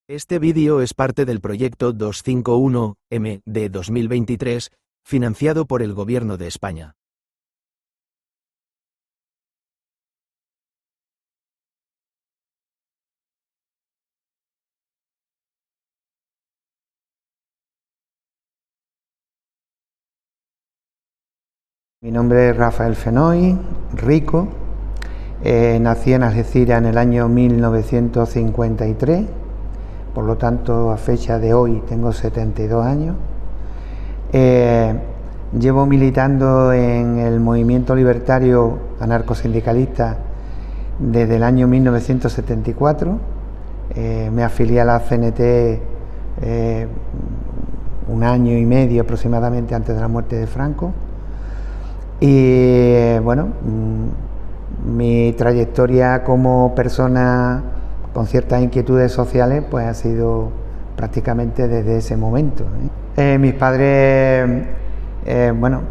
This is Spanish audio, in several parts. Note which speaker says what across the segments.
Speaker 1: Este vídeo es parte del proyecto 251M de 2023, financiado por el Gobierno de España.
Speaker 2: Mi nombre es Rafael Fenoy Rico, nací en Algeciras en el año 1953, por lo tanto a fecha de hoy tengo 72 años. Llevo militando en el movimiento libertario anarcosindicalista desde el año 1974, me afilié a la CNT un año y medio aproximadamente antes de la muerte de Franco. Y bueno, mi trayectoria como persona con ciertas inquietudes sociales pues ha sido prácticamente desde ese momento. Mis padres,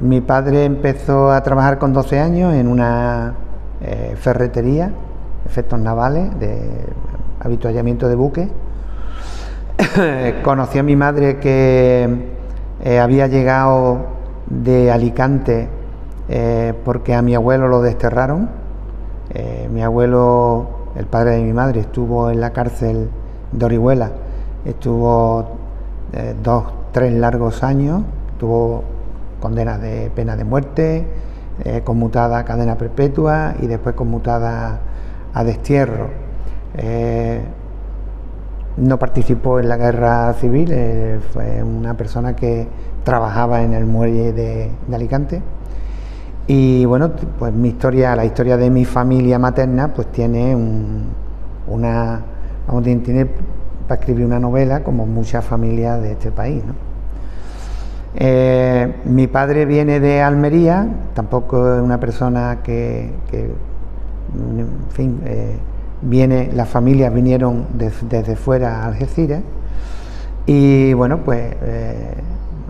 Speaker 2: mi padre empezó a trabajar con 12 años en una ferretería, efectos navales, de avituallamiento de buques. Conocí a mi madre que había llegado de Alicante porque a mi abuelo lo desterraron. Mi abuelo, el padre de mi madre, estuvo en la cárcel de Orihuela, estuvo 2-3 largos años, tuvo condenas de pena de muerte, conmutada a cadena perpetua y después conmutada a destierro. No participó en la guerra civil, fue una persona que trabajaba en el muelle de Alicante. Y bueno, pues mi historia, la historia de mi familia materna, pues tiene tiene para escribir una novela, como muchas familias de este país, ¿no? Mi padre viene de Almería, tampoco es una persona que en fin, las familias vinieron desde fuera a Algeciras, y bueno, pues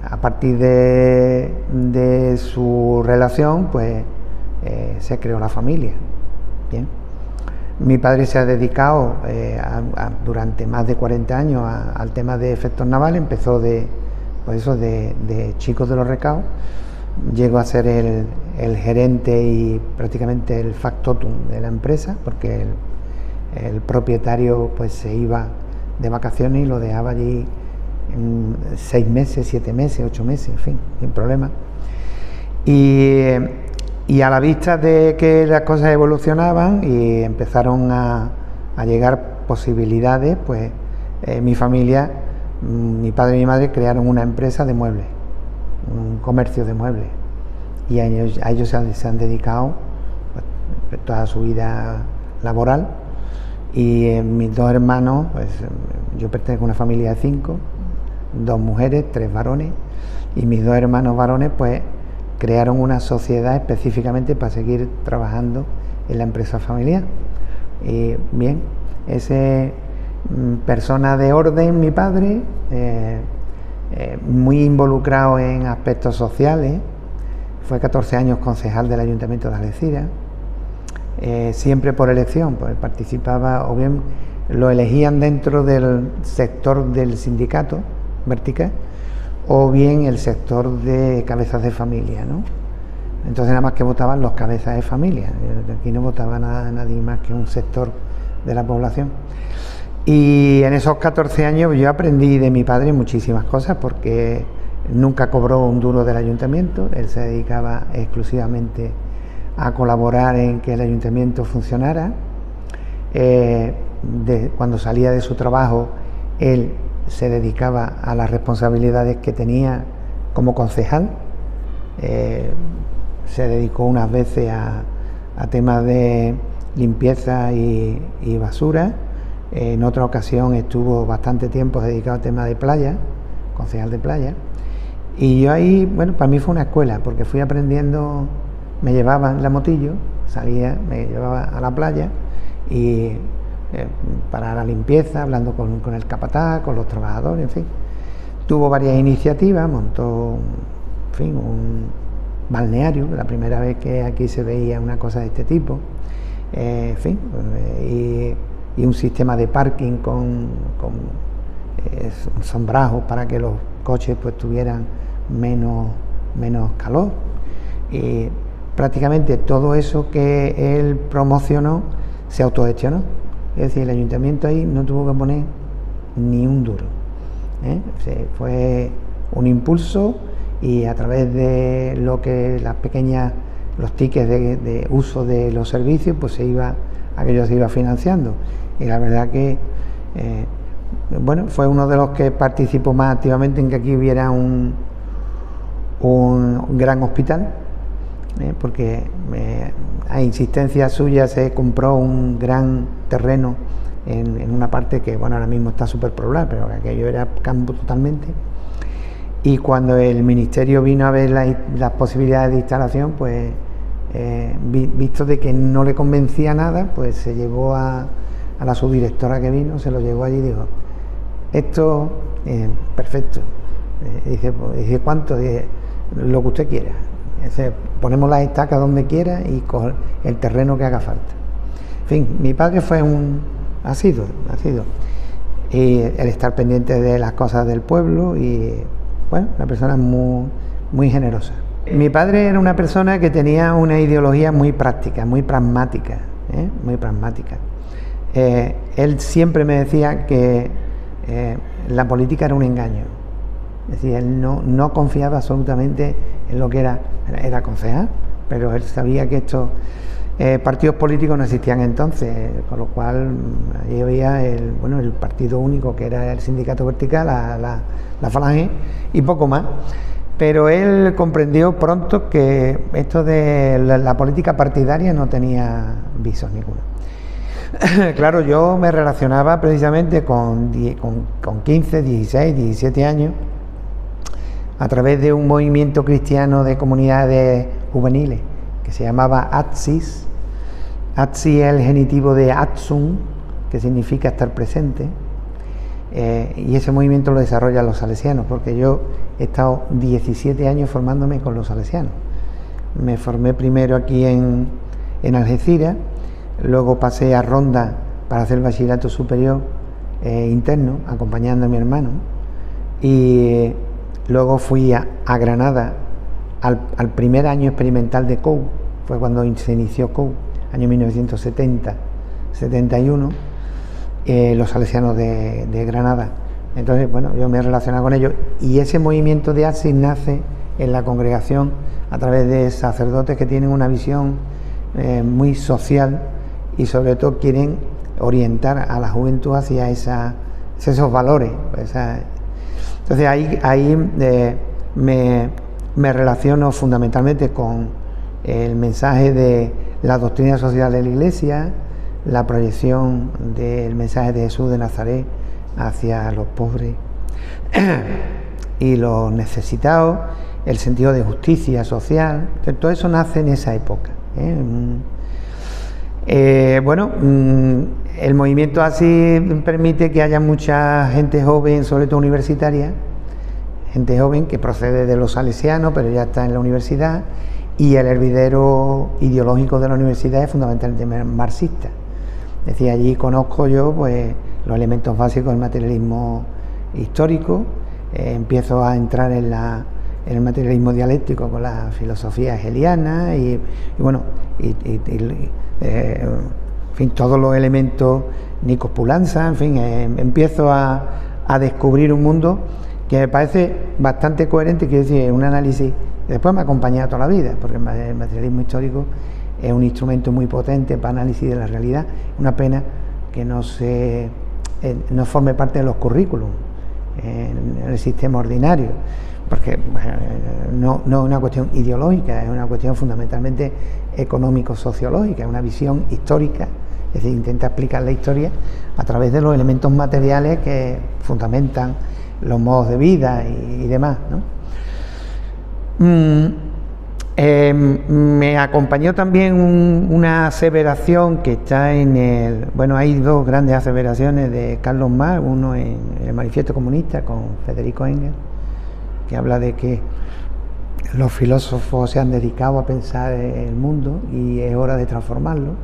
Speaker 2: a partir de su relación, pues se creó la familia. Bien. Mi padre se ha dedicado durante más de 40 años al tema de efectos navales. Empezó de chico de los recados, llegó a ser el gerente y prácticamente el factotum de la empresa, porque el propietario pues se iba de vacaciones y lo dejaba allí 6 meses, 7 meses, 8 meses, en fin, sin problema. Y a la vista de que las cosas evolucionaban y empezaron a llegar posibilidades, pues mi familia, mi padre y mi madre crearon una empresa de muebles, un comercio de muebles, y a ellos se han dedicado pues, toda su vida laboral. Y mis dos hermanos, pues yo pertenezco a una familia de 5, 2 mujeres, 3 varones, y mis 2 hermanos varones pues crearon una sociedad específicamente para seguir trabajando en la empresa familiar. Y bien, ese persona de orden, mi padre, muy involucrado en aspectos sociales, fue 14 años concejal del Ayuntamiento de Algeciras, siempre por elección, pues participaba, o bien lo elegían dentro del sector del sindicato vertical, o bien el sector de cabezas de familia, ¿no? Entonces nada más que votaban los cabezas de familia, aquí no votaba nadie más que un sector de la población. Y en esos 14 años yo aprendí de mi padre muchísimas cosas, porque nunca cobró un duro del ayuntamiento, él se dedicaba exclusivamente a colaborar en que el ayuntamiento funcionara. Cuando salía de su trabajo, él se dedicaba a las responsabilidades que tenía como concejal. Se dedicó unas veces a temas de limpieza y basura. En otra ocasión estuvo bastante tiempo dedicado a temas de playa, concejal de playa. Y yo ahí, bueno, para mí fue una escuela, porque fui aprendiendo. Me llevaba en la motillo, salía, me llevaba a la playa y para la limpieza, hablando con el capataz, con los trabajadores, en fin. Tuvo varias iniciativas, montó, en fin, un balneario, la primera vez que aquí se veía una cosa de este tipo, en fin, y un sistema de parking con sombrajos para que los coches pues tuvieran menos calor. Y prácticamente todo eso que él promocionó se autogestionó. Es decir, el ayuntamiento ahí no tuvo que poner ni un duro. Fue un impulso, y a través de lo que los tickets de uso de los servicios, pues aquello se iba financiando. Y la verdad que bueno, fue uno de los que participó más activamente en que aquí hubiera un gran hospital, porque a insistencia suya se compró un gran terreno en una parte que, bueno, ahora mismo está súper poblada, pero aquello era campo totalmente. Y cuando el ministerio vino a ver las posibilidades de instalación, pues visto de que no le convencía nada, pues se llevó a la subdirectora que vino, se lo llevó allí y dijo: esto, perfecto. Dice, ¿cuánto? Dice, lo que usted quiera. Dice, ponemos las estacas donde quiera y coger el terreno que haga falta. En fin, mi padre ha sido. Y el estar pendiente de las cosas del pueblo, y bueno, una persona muy generosa. Mi padre era una persona que tenía una ideología muy práctica, muy pragmática, muy pragmática. Él siempre me decía que la política era un engaño. Es decir, él no confiaba absolutamente en lo que era concejal, pero él sabía que estos partidos políticos no existían entonces, con lo cual allí había el partido único, que era el Sindicato Vertical, la Falange, y poco más. Pero él comprendió pronto que esto de la política partidaria no tenía visos ninguno. Claro, yo me relacionaba precisamente con 15, 16, 17 años a través de un movimiento cristiano de comunidades juveniles que se llamaba ATSIS. ATSIS es el genitivo de Atsum, que significa estar presente, y ese movimiento lo desarrollan los salesianos, porque yo he estado 17 años formándome con los salesianos. Me formé primero aquí en Algeciras, luego pasé a Ronda para hacer el bachillerato superior interno, acompañando a mi hermano, y luego fui a Granada al primer año experimental de COU, fue cuando se inició COU, año 1970-71, los salesianos de Granada. Entonces, bueno, yo me he relacionado con ellos, y ese movimiento de ATSIS nace en la congregación a través de sacerdotes que tienen una visión muy social, y sobre todo quieren orientar a la juventud hacia esos valores. Entonces ahí me relaciono fundamentalmente con el mensaje de la doctrina social de la Iglesia, la proyección del mensaje de Jesús de Nazaret hacia los pobres y los necesitados, el sentido de justicia social. Entonces, todo eso nace en esa época. El movimiento así permite que haya mucha gente joven, sobre todo universitaria, gente joven que procede de los salesianos, pero ya está en la universidad, y el hervidero ideológico de la universidad es fundamentalmente marxista. Es decir, allí conozco yo pues los elementos básicos del materialismo histórico, empiezo a entrar en el materialismo dialéctico con la filosofía hegeliana en fin, todos los elementos Nikos Poulantzas, en fin, empiezo a descubrir un mundo que me parece bastante coherente, quiero decir, un análisis que después me ha acompañado toda la vida, porque el materialismo histórico es un instrumento muy potente para análisis de la realidad. Una pena que no forme parte de los currículums en el sistema ordinario, porque no es una cuestión ideológica, es una cuestión fundamentalmente económico-sociológica, es una visión histórica, es decir, intenta explicar la historia a través de los elementos materiales que fundamentan los modos de vida y demás, ¿no? Me acompañó también una aseveración que está hay dos grandes aseveraciones de Carlos Marx, uno en el Manifiesto Comunista con Federico Engels, que habla de que los filósofos se han dedicado a pensar el mundo y es hora de transformarlo,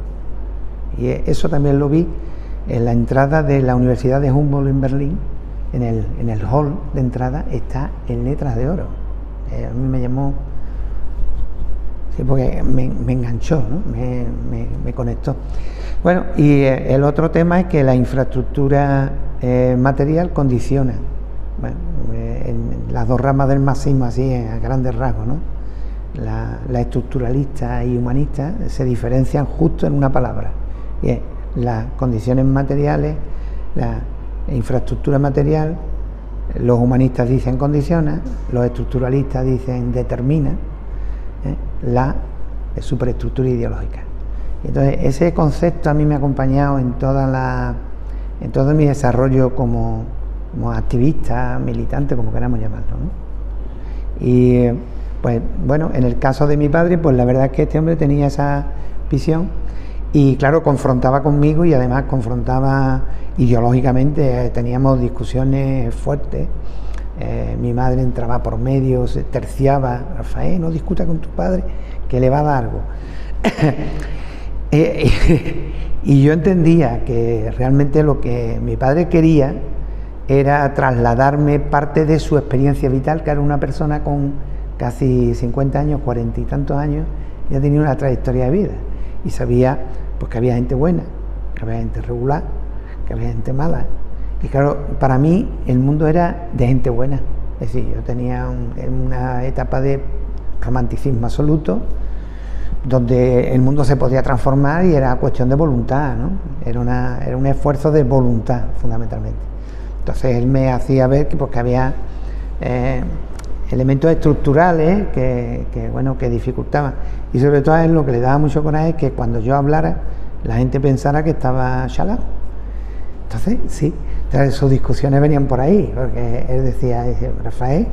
Speaker 2: y eso también lo vi en la entrada de la Universidad de Humboldt en Berlín, en el hall de entrada está en letras de oro. A mí me llamó, sí, porque me enganchó, ¿no? me conectó. Bueno, y el otro tema es que la infraestructura material condiciona. Bueno, en las dos ramas del marxismo, así a grandes rasgos, ¿no? La estructuralista y humanista se diferencian justo en una palabra, y es las condiciones materiales, la infraestructura material. Los humanistas dicen condiciona, los estructuralistas dicen determina la superestructura ideológica. Entonces ese concepto a mí me ha acompañado en todo mi desarrollo como activista, militante, como queramos llamarlo, ¿no? Y pues bueno, en el caso de mi padre, pues la verdad es que este hombre tenía esa visión y claro, confrontaba conmigo y además confrontaba ideológicamente, teníamos discusiones fuertes. Mi madre entraba por medio, se terciaba: Rafael, no discuta con tu padre, que le va a dar algo. Y yo entendía que realmente lo que mi padre quería era trasladarme parte de su experiencia vital, que era una persona con casi 50 años, 40 y tantos años, ya tenía una trayectoria de vida y sabía pues que había gente buena, que había gente regular, que había gente mala. Y claro, para mí el mundo era de gente buena. Es decir, yo tenía una etapa de romanticismo absoluto, donde el mundo se podía transformar y era cuestión de voluntad, ¿no? Era un esfuerzo de voluntad, fundamentalmente. Entonces él me hacía ver que, pues, que había elementos estructurales que dificultaban. Y sobre todo a él lo que le daba mucho coraje es que cuando yo hablara, la gente pensara que estaba chalado. Entonces, sí, entonces sus discusiones venían por ahí, porque él decía: Rafael,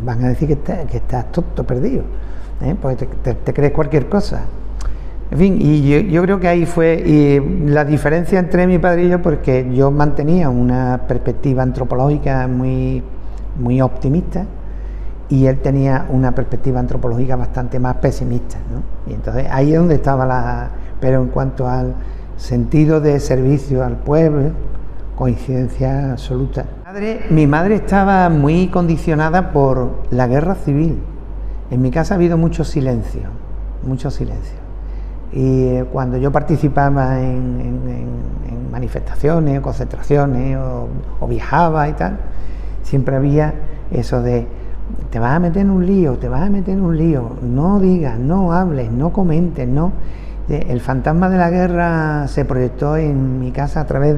Speaker 2: van a decir que estás tonto, perdido, pues te crees cualquier cosa. En fin, y yo creo que ahí fue y la diferencia entre mi padre y yo, porque yo mantenía una perspectiva antropológica muy, muy optimista y él tenía una perspectiva antropológica bastante más pesimista, ¿no? Y entonces ahí es donde estaba pero en cuanto al sentido de servicio al pueblo, coincidencia absoluta. Mi madre estaba muy condicionada por la guerra civil. En mi casa ha habido mucho silencio, mucho silencio. Y cuando yo participaba en manifestaciones, concentraciones o viajaba y tal, siempre había eso de: te vas a meter en un lío, te vas a meter en un lío, no digas, no hables, no comentes, no. El fantasma de la guerra se proyectó en mi casa a través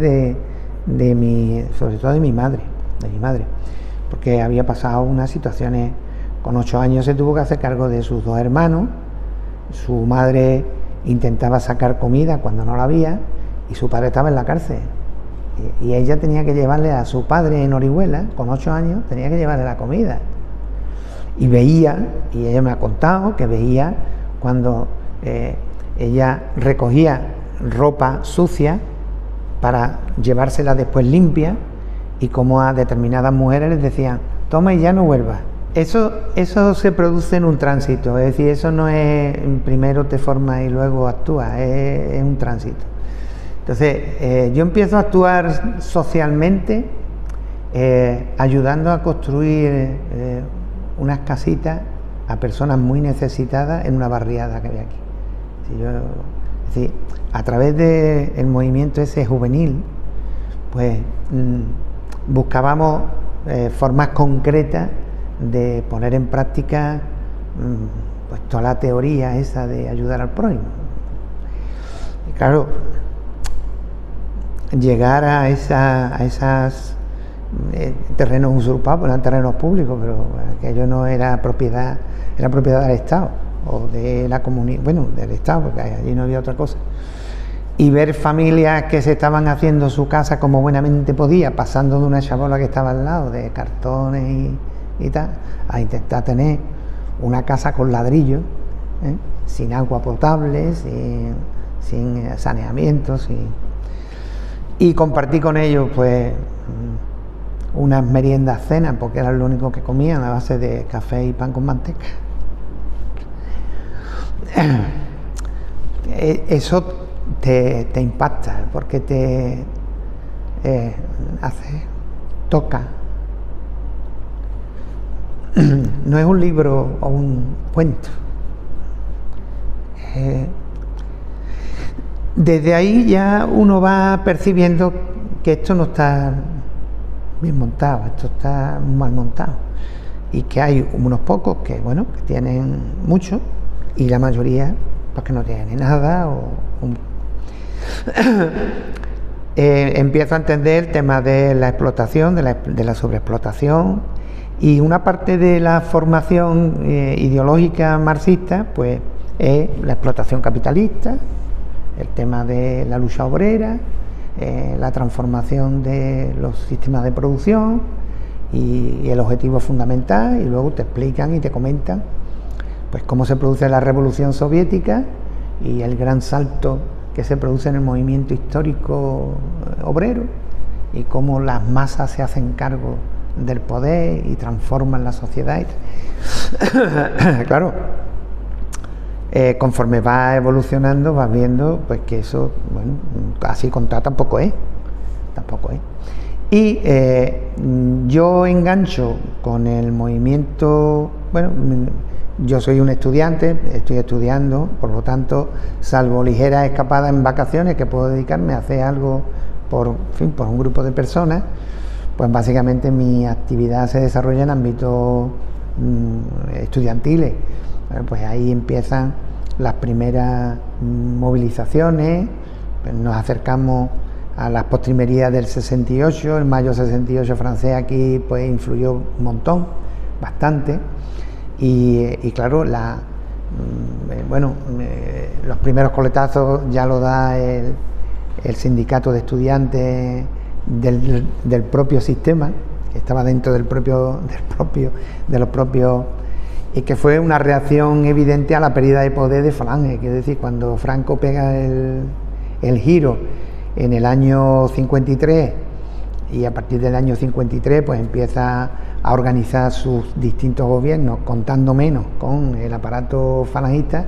Speaker 2: sobre todo de mi madre, porque había pasado unas situaciones. Con 8 años se tuvo que hacer cargo de sus 2 hermanos, su madre intentaba sacar comida cuando no la había y su padre estaba en la cárcel. Y ella tenía que llevarle a su padre en Orihuela, con 8 años, tenía que llevarle la comida. Y veía, y ella me ha contado, que veía cuando ella recogía ropa sucia para llevársela después limpia, y como a determinadas mujeres les decían: toma y ya no vuelvas. Eso se produce en un tránsito, es decir, eso no es primero te formas y luego actúas, es un tránsito. Entonces, yo empiezo a actuar socialmente, ayudando a construir unas casitas a personas muy necesitadas en una barriada que había aquí. Es decir, a través del movimiento ese juvenil, pues buscábamos formas concretas de poner en práctica pues toda la teoría esa de ayudar al prójimo. Y claro, llegar a esas terrenos usurpados, eran terrenos públicos, pero aquello no era propiedad, era propiedad del Estado o de la comunidad, bueno, del Estado, porque allí no había otra cosa. Y ver familias que se estaban haciendo su casa como buenamente podía, pasando de una chabola que estaba al lado, de cartones y tal, a intentar tener una casa con ladrillo, sin agua potable, sin saneamiento, y compartí con ellos pues unas meriendas cenas, porque era lo único que comían, a base de café y pan con manteca. Eso te impacta, porque te hace toca. No es un libro o un cuento. Desde ahí ya uno va percibiendo que esto no está bien montado, esto está mal montado, y que hay unos pocos que, bueno, que tienen mucho, y la mayoría pues que no tienen nada. Empiezo a entender el tema de la explotación, de la sobreexplotación, y una parte de la formación ideológica marxista pues es la explotación capitalista, el tema de la lucha obrera, la transformación de los sistemas de producción y el objetivo fundamental, y luego te explican y te comentan pues cómo se produce la revolución soviética y el gran salto que se produce en el movimiento histórico obrero, y cómo las masas se hacen cargo del poder y transforman la sociedad. Claro, conforme va evolucionando vas viendo pues que eso, bueno, así contado tampoco es. Y yo engancho con el movimiento, bueno, yo soy un estudiante, estoy estudiando, por lo tanto, salvo ligeras escapadas en vacaciones que puedo dedicarme a hacer algo por un grupo de personas, pues básicamente mi actividad se desarrolla en ámbitos estudiantiles. Bueno, pues ahí empiezan las primeras movilizaciones, pues nos acercamos a las postrimerías del 68, el mayo 68 francés aquí pues influyó un montón, bastante, y claro, los primeros coletazos ya lo da el sindicato de estudiantes del propio sistema, que estaba dentro de los propios, y que fue una reacción evidente a la pérdida de poder de Falange. Es decir, cuando Franco pega el giro en el año 53, y a partir del año 53 pues empieza a organizar sus distintos gobiernos contando menos con el aparato falangista,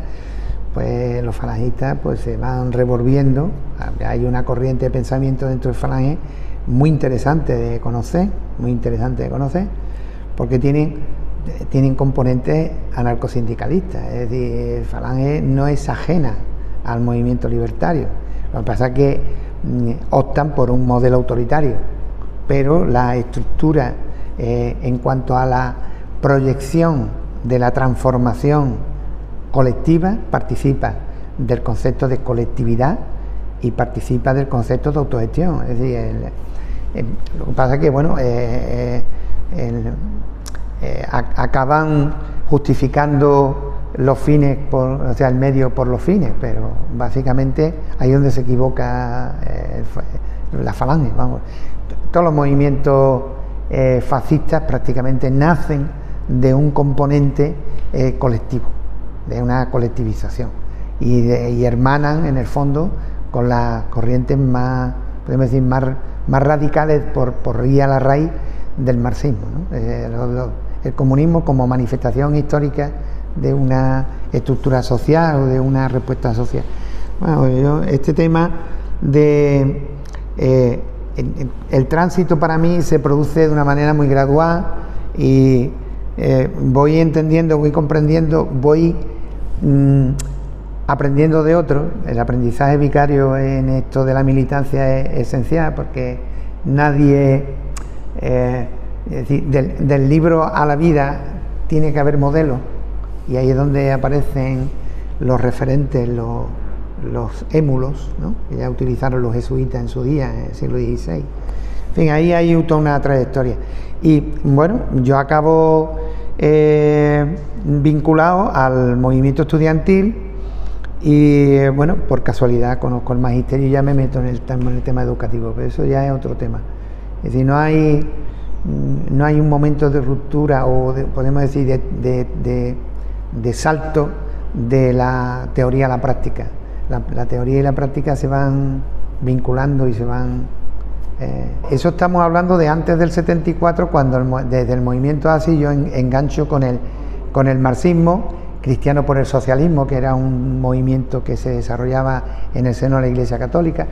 Speaker 2: pues los falangistas pues se van revolviendo. Hay una corriente de pensamiento dentro del Falange muy interesante de conocer, porque tienen componentes anarcosindicalistas. Es decir, Falange no es ajena al movimiento libertario. Lo que pasa es que optan por un modelo autoritario, pero la estructura en cuanto a la proyección de la transformación colectiva participa del concepto de colectividad y participa del concepto de autogestión. Es decir, lo que pasa es que, bueno, acaban justificando los fines, o sea, el medio por los fines, pero básicamente ahí es donde se equivoca la Falange. Vamos, todos los movimientos fascistas prácticamente nacen de un componente colectivo, de una colectivización, y hermanan en el fondo con las corrientes más, podemos decir, más radicales por ir a la raíz del marxismo, ¿no? El comunismo como manifestación histórica de una estructura social o de una respuesta social. Bueno, este tema de el tránsito para mí se produce de una manera muy gradual, y voy entendiendo, voy comprendiendo, voy aprendiendo de otros. El aprendizaje vicario en esto de la militancia es esencial, porque nadie, es decir, del libro a la vida tiene que haber modelos, y ahí es donde aparecen los referentes, los émulos, ¿no?, que ya utilizaron los jesuitas en su día, en el siglo XVI. En fin, ahí hay toda una trayectoria. Y bueno, yo acabo vinculado al movimiento estudiantil, y bueno, por casualidad conozco el magisterio y ya me meto en el tema educativo, pero eso ya es otro tema. Es decir, no hay un momento de ruptura, o podemos decir de salto de la teoría a la práctica. La teoría y la práctica se van vinculando y se van... eso estamos hablando de antes del 74, cuando desde el movimiento así yo engancho con el marxismo cristiano por el socialismo, que era un movimiento que se desarrollaba en el seno de la Iglesia Católica.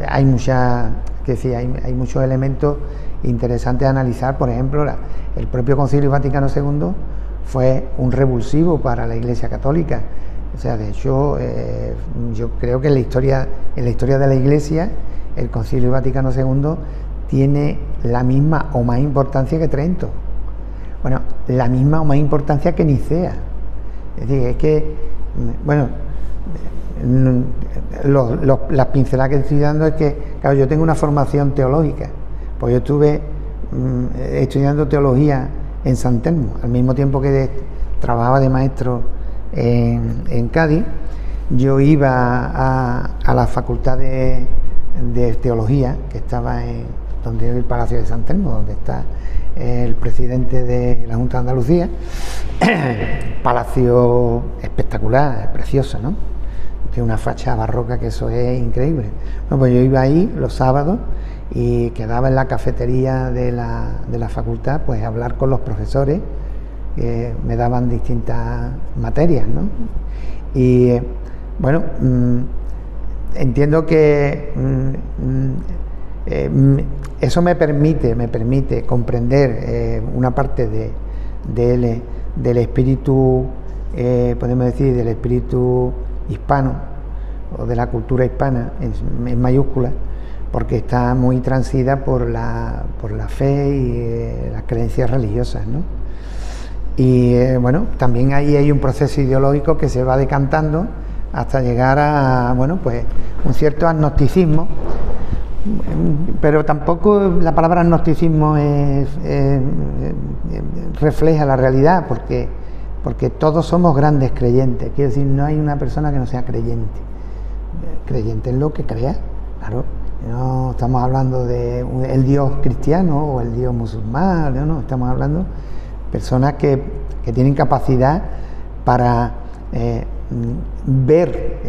Speaker 2: Hay muchos elementos interesante analizar. Por ejemplo, el propio Concilio Vaticano II fue un revulsivo para la Iglesia Católica. O sea, de hecho, yo creo que en la historia de la Iglesia, el Concilio Vaticano II tiene la misma o más importancia que Trento. Bueno, la misma o más importancia que Nicea. Es decir, es que, bueno, las pinceladas que estoy dando es que, claro, yo tengo una formación teológica, pues yo estuve estudiando teología en San Telmo, al mismo tiempo que trabajaba de maestro en Cádiz. Yo iba a la facultad de teología, que estaba donde es el Palacio de San Telmo, donde está el presidente de la Junta de Andalucía. Palacio espectacular, precioso, ¿no? Tiene una fachada barroca que eso es increíble. Bueno, pues yo iba ahí los sábados y quedaba en la cafetería de la facultad, pues a hablar con los profesores que me daban distintas materias, ¿no? Y bueno, entiendo que eso me permite comprender una parte del espíritu, podemos decir, del espíritu hispano o de la cultura hispana en mayúsculas, porque está muy transida por la fe y las creencias religiosas, ¿no? Y bueno, también ahí hay un proceso ideológico que se va decantando hasta llegar a, bueno, pues un cierto agnosticismo, pero tampoco la palabra agnosticismo refleja la realidad, porque todos somos grandes creyentes. Quiero decir, no hay una persona que no sea creyente en lo que crea, claro. No estamos hablando de el Dios cristiano o el Dios musulmán, no, estamos hablando de personas que tienen capacidad para ver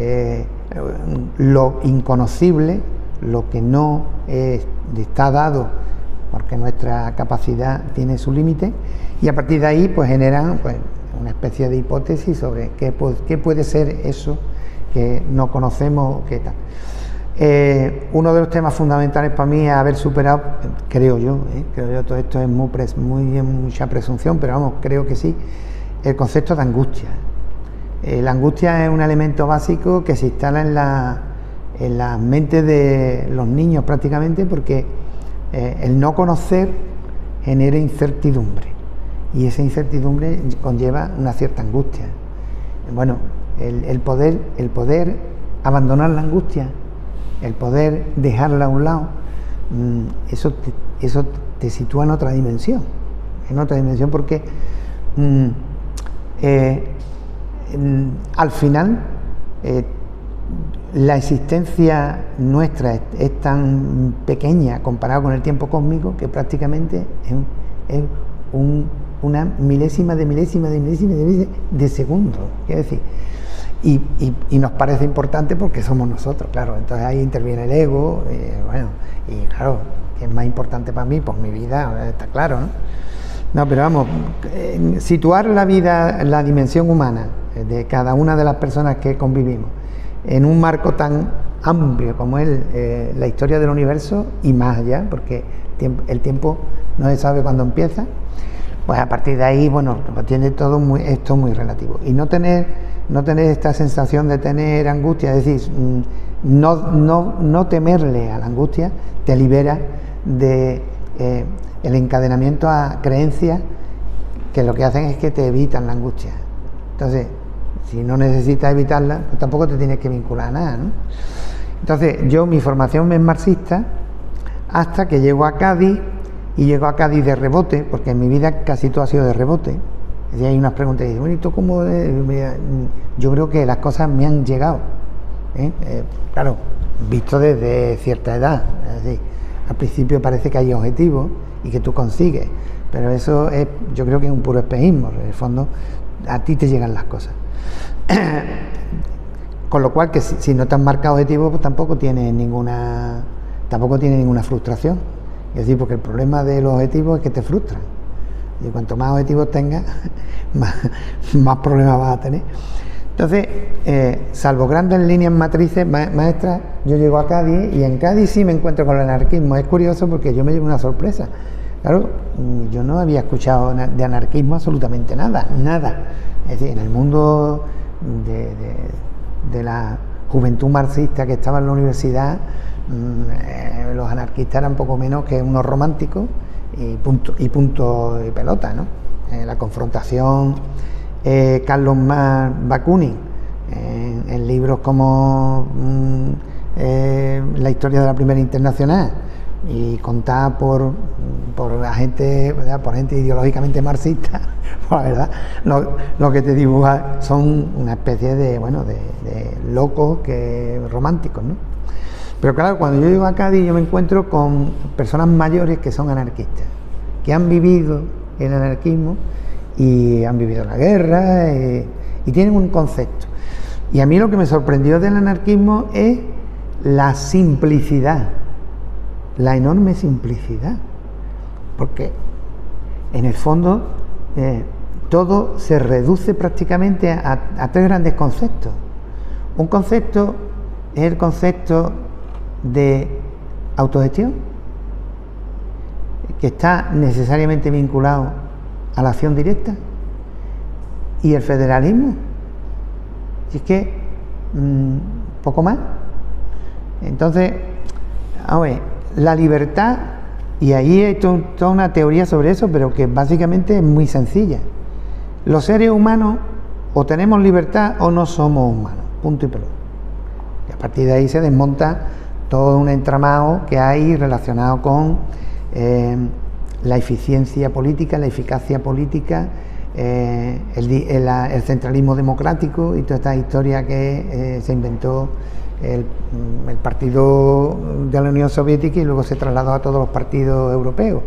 Speaker 2: lo inconocible, lo que no está dado, porque nuestra capacidad tiene su límite, y a partir de ahí pues generan pues una especie de hipótesis sobre qué puede ser eso que no conocemos, qué tal. Uno de los temas fundamentales para mí es haber superado, creo yo, todo esto es mucha presunción, pero vamos, creo que sí, el concepto de angustia. La angustia es un elemento básico que se instala en la mente de los niños prácticamente, porque el no conocer genera incertidumbre, y esa incertidumbre conlleva una cierta angustia. Bueno, el poder abandonar la angustia, el poder dejarla a un lado, eso te sitúa en otra dimensión, porque al final la existencia nuestra es tan pequeña comparado con el tiempo cósmico que prácticamente es una milésima de segundo, quiero decir. Y nos parece importante porque somos nosotros, claro. Entonces ahí interviene el ego, bueno, y claro, ¿qué es más importante para mí? Pues mi vida, está claro, ¿no? No, pero vamos, situar la vida, la dimensión humana de cada una de las personas que convivimos en un marco tan amplio como es la historia del universo y más allá, porque el tiempo no se sabe cuándo empieza, pues a partir de ahí, bueno, tiene todo esto muy relativo. Y no tener esta sensación de tener angustia, es decir, no temerle a la angustia, te libera de el encadenamiento a creencias que lo que hacen es que te evitan la angustia. Entonces, si no necesitas evitarla, pues tampoco te tienes que vincular a nada, ¿no? Entonces, mi formación es marxista hasta que llego a Cádiz, y llego a Cádiz de rebote, porque en mi vida casi todo ha sido de rebote. Y hay unas preguntas y digo, bueno, ¿y tú cómo? Yo creo que las cosas me han llegado, claro, visto desde cierta edad. Es decir, al principio parece que hay objetivos y que tú consigues, pero eso yo creo que es un puro espejismo. En el fondo, a ti te llegan las cosas. Con lo cual, que si no te has marcado objetivos, pues tampoco tiene ninguna frustración. Es decir, porque el problema de los objetivos es que te frustran. Y cuanto más objetivos tengas, más problemas vas a tener. Entonces, salvo grandes líneas matrices maestras, yo llego a Cádiz y en Cádiz sí me encuentro con el anarquismo. Es curioso porque yo me llevo una sorpresa. Claro, yo no había escuchado de anarquismo absolutamente nada. Es decir, en el mundo de la juventud marxista que estaba en la universidad, los anarquistas eran poco menos que unos románticos y punto y pelota, ¿no? La confrontación, Carlos Marx Bakunin, en libros como La historia de la Primera Internacional, y contada por gente, ¿verdad?, por gente ideológicamente marxista, pues la verdad, lo que te dibuja son una especie de locos románticos, ¿no? Pero claro, cuando yo llego a Cádiz yo me encuentro con personas mayores que son anarquistas, que han vivido el anarquismo y han vivido la guerra y tienen un concepto. Y a mí lo que me sorprendió del anarquismo es la simplicidad, la enorme simplicidad, porque en el fondo todo se reduce prácticamente a tres grandes conceptos. Un concepto es el concepto de autogestión, que está necesariamente vinculado a la acción directa, y el federalismo. Y es que poco más. Entonces, a ver, la libertad, y ahí hay toda una teoría sobre eso, pero que básicamente es muy sencilla. Los seres humanos o tenemos libertad o no somos humanos, punto y pelota. Y a partir de ahí se desmonta todo un entramado que hay relacionado con la eficiencia política, la eficacia política, el centralismo democrático y toda esta historia que se inventó el partido de la Unión Soviética y luego se trasladó a todos los partidos europeos,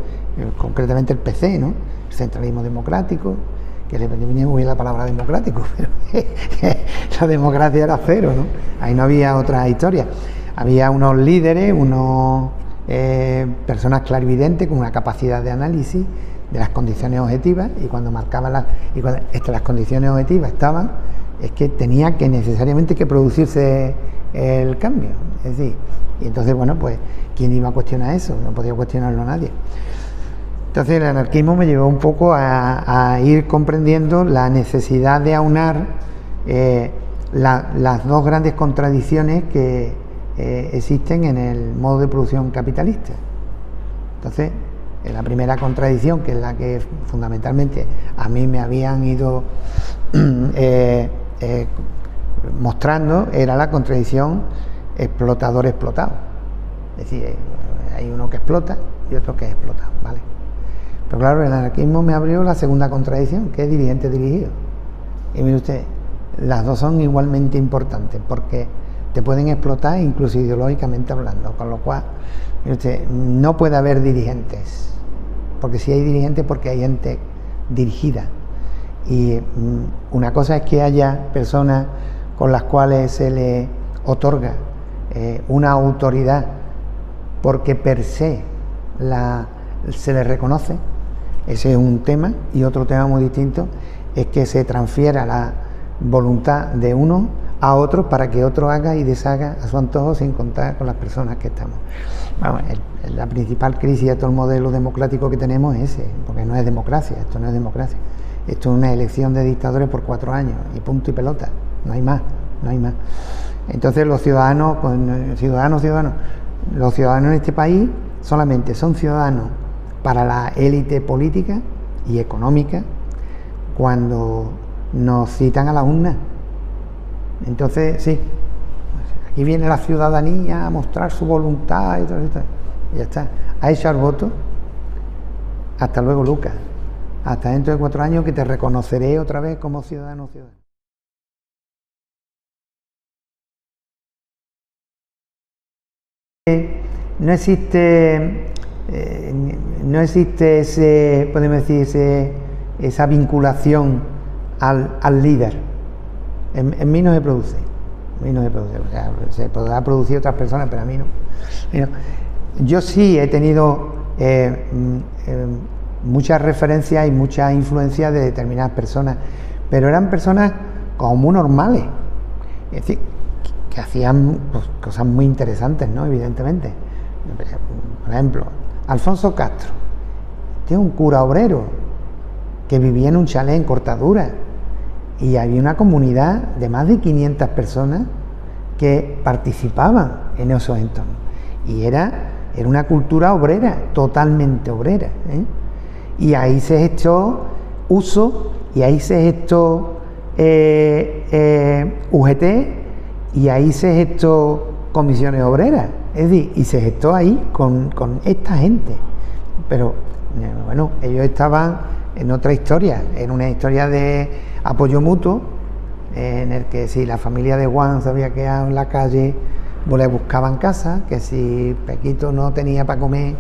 Speaker 2: concretamente el PC, ¿no? El centralismo democrático, que le venía muy bien la palabra democrático, pero la democracia era cero, ¿no? Ahí no había otra historia. Había unos líderes, personas clarividentes con una capacidad de análisis de las condiciones objetivas, y cuando marcaban las condiciones objetivas estaban, es que tenía que necesariamente que producirse el cambio. Es decir, y entonces, bueno, pues, ¿quién iba a cuestionar eso? No podía cuestionarlo nadie. Entonces el anarquismo me llevó un poco a ir comprendiendo la necesidad de aunar las dos grandes contradicciones que existen en el modo de producción capitalista. Entonces, la primera contradicción, que es la que fundamentalmente a mí me habían ido mostrando, era la contradicción explotador-explotado. Es decir, hay uno que explota y otro que es explotado, ¿vale? Pero claro, el anarquismo me abrió la segunda contradicción, que es dirigente-dirigido. Y mire usted, las dos son igualmente importantes, porque te pueden explotar incluso ideológicamente hablando, con lo cual, mire usted, no puede haber dirigentes, porque si hay dirigentes, porque hay gente dirigida. Y una cosa es que haya personas con las cuales se le otorga una autoridad porque per se se le reconoce. Ese es un tema, y otro tema muy distinto es que se transfiera la voluntad de uno a otro para que otro haga y deshaga a su antojo sin contar con las personas que estamos. Vamos, la principal crisis de todo el modelo democrático que tenemos es ese, porque no es democracia, esto no es democracia. Esto es una elección de dictadores por 4 años y punto y pelota, no hay más. Entonces los ciudadanos en este país solamente son ciudadanos para la élite política y económica cuando nos citan a la urna. Entonces, sí, aquí viene la ciudadanía a mostrar su voluntad y todo esto. Y ya está, a echar voto. Hasta luego, Lucas. Hasta dentro de 4 años, que te reconoceré otra vez como ciudadano. No existe ese, podemos decir, esa vinculación al líder. En mí no se produce. O sea, se podrá producir otras personas, pero a mí no. Yo sí he tenido muchas referencias y mucha influencia de determinadas personas, pero eran personas como muy normales. Es decir, que hacían pues, cosas muy interesantes, ¿no? Evidentemente. Por ejemplo, Alfonso Castro, este es un cura obrero que vivía en un chalet en Cortadura y había una comunidad de más de 500 personas que participaban en esos entornos. Y era una cultura obrera, totalmente obrera, ¿eh? Y ahí se gestó uso, y ahí se gestó UGT, y ahí se gestó comisiones obreras, es decir, y se gestó ahí con esta gente. Pero bueno, ellos estaban en otra historia, en una historia de apoyo mutuo, en el que si la familia de Juan se había quedado en la calle, pues le buscaban casa, que si Pequito no tenía para comer,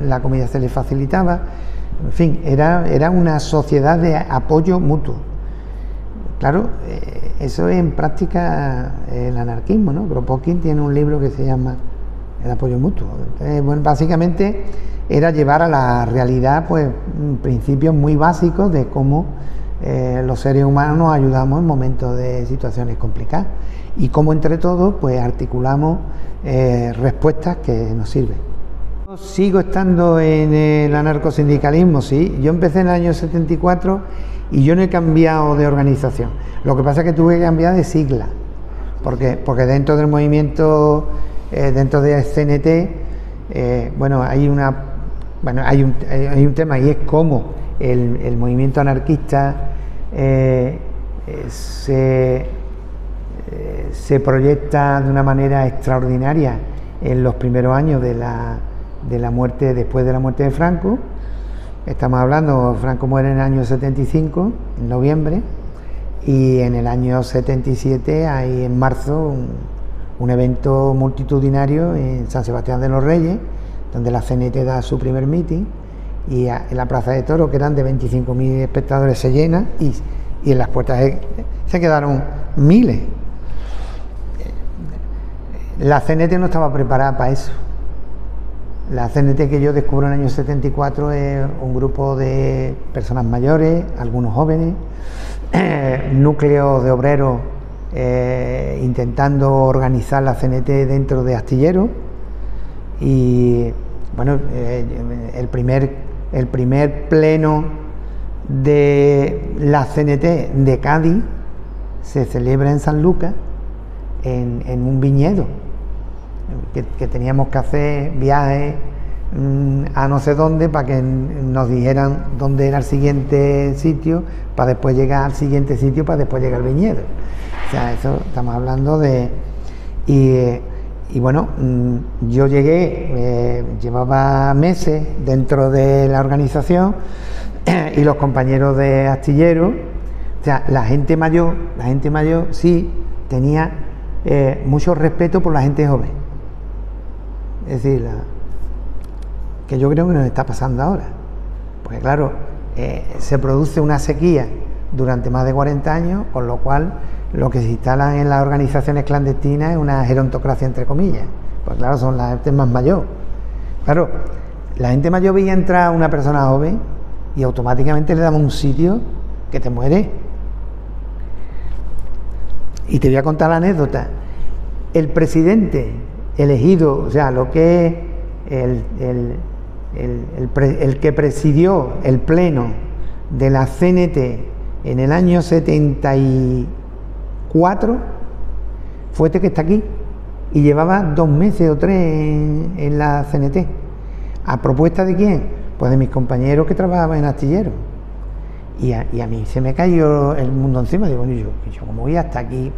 Speaker 2: la comida se le facilitaba. En fin, era una sociedad de apoyo mutuo. Claro, eso es en práctica el anarquismo, ¿no? Kropotkin tiene un libro que se llama El apoyo mutuo. Entonces, bueno, básicamente era llevar a la realidad pues principios muy básicos de cómo los seres humanos nos ayudamos en momentos de situaciones complicadas y cómo entre todos pues articulamos respuestas que nos sirven. Sigo estando en el anarcosindicalismo, sí. Yo empecé en el año 74 y yo no he cambiado de organización. Lo que pasa es que tuve que cambiar de sigla, porque dentro del movimiento, dentro de CNT, bueno, hay un tema, y es cómo el movimiento anarquista se proyecta de una manera extraordinaria en los primeros años de la muerte, después de la muerte de Franco. Estamos hablando, Franco muere en el año 75, en noviembre, y en el año 77 hay en marzo un evento multitudinario en San Sebastián de los Reyes, donde la CNT da su primer mitin, y en la Plaza de Toros, que eran de 25.000 espectadores, se llena, y en las puertas se quedaron miles. La CNT no estaba preparada para eso. La CNT que yo descubro en el año 74 es un grupo de personas mayores, algunos jóvenes, núcleos de obreros intentando organizar la CNT dentro de Astillero. Y bueno, el primer pleno de la CNT de Cádiz se celebra en San Lucas, en un viñedo, que teníamos que hacer viajes a no sé dónde para que nos dijeran dónde era el siguiente sitio, para después llegar al siguiente sitio, para después llegar al viñedo. O sea, eso estamos hablando de... Y bueno, yo llegué, llevaba meses dentro de la organización, y los compañeros de Astillero, o sea, la gente mayor sí tenía mucho respeto por la gente joven. Es decir, que yo creo que nos está pasando ahora, porque claro, se produce una sequía durante más de 40 años, con lo cual lo que se instalan en las organizaciones clandestinas es una gerontocracia, entre comillas, pues claro, son la gente más mayor. Claro, la gente mayor veía entrar a una persona joven y automáticamente le damos un sitio que te muere. Y te voy a contar la anécdota. El presidente elegido, o sea, lo que es el que presidió el pleno de la CNT en el año 74, fue este que está aquí, y llevaba 2 meses o 3 en la CNT. ¿A propuesta de quién? Pues de mis compañeros que trabajaban en Astillero. Y a mí se me cayó el mundo encima. Digo, yo como voy hasta aquí,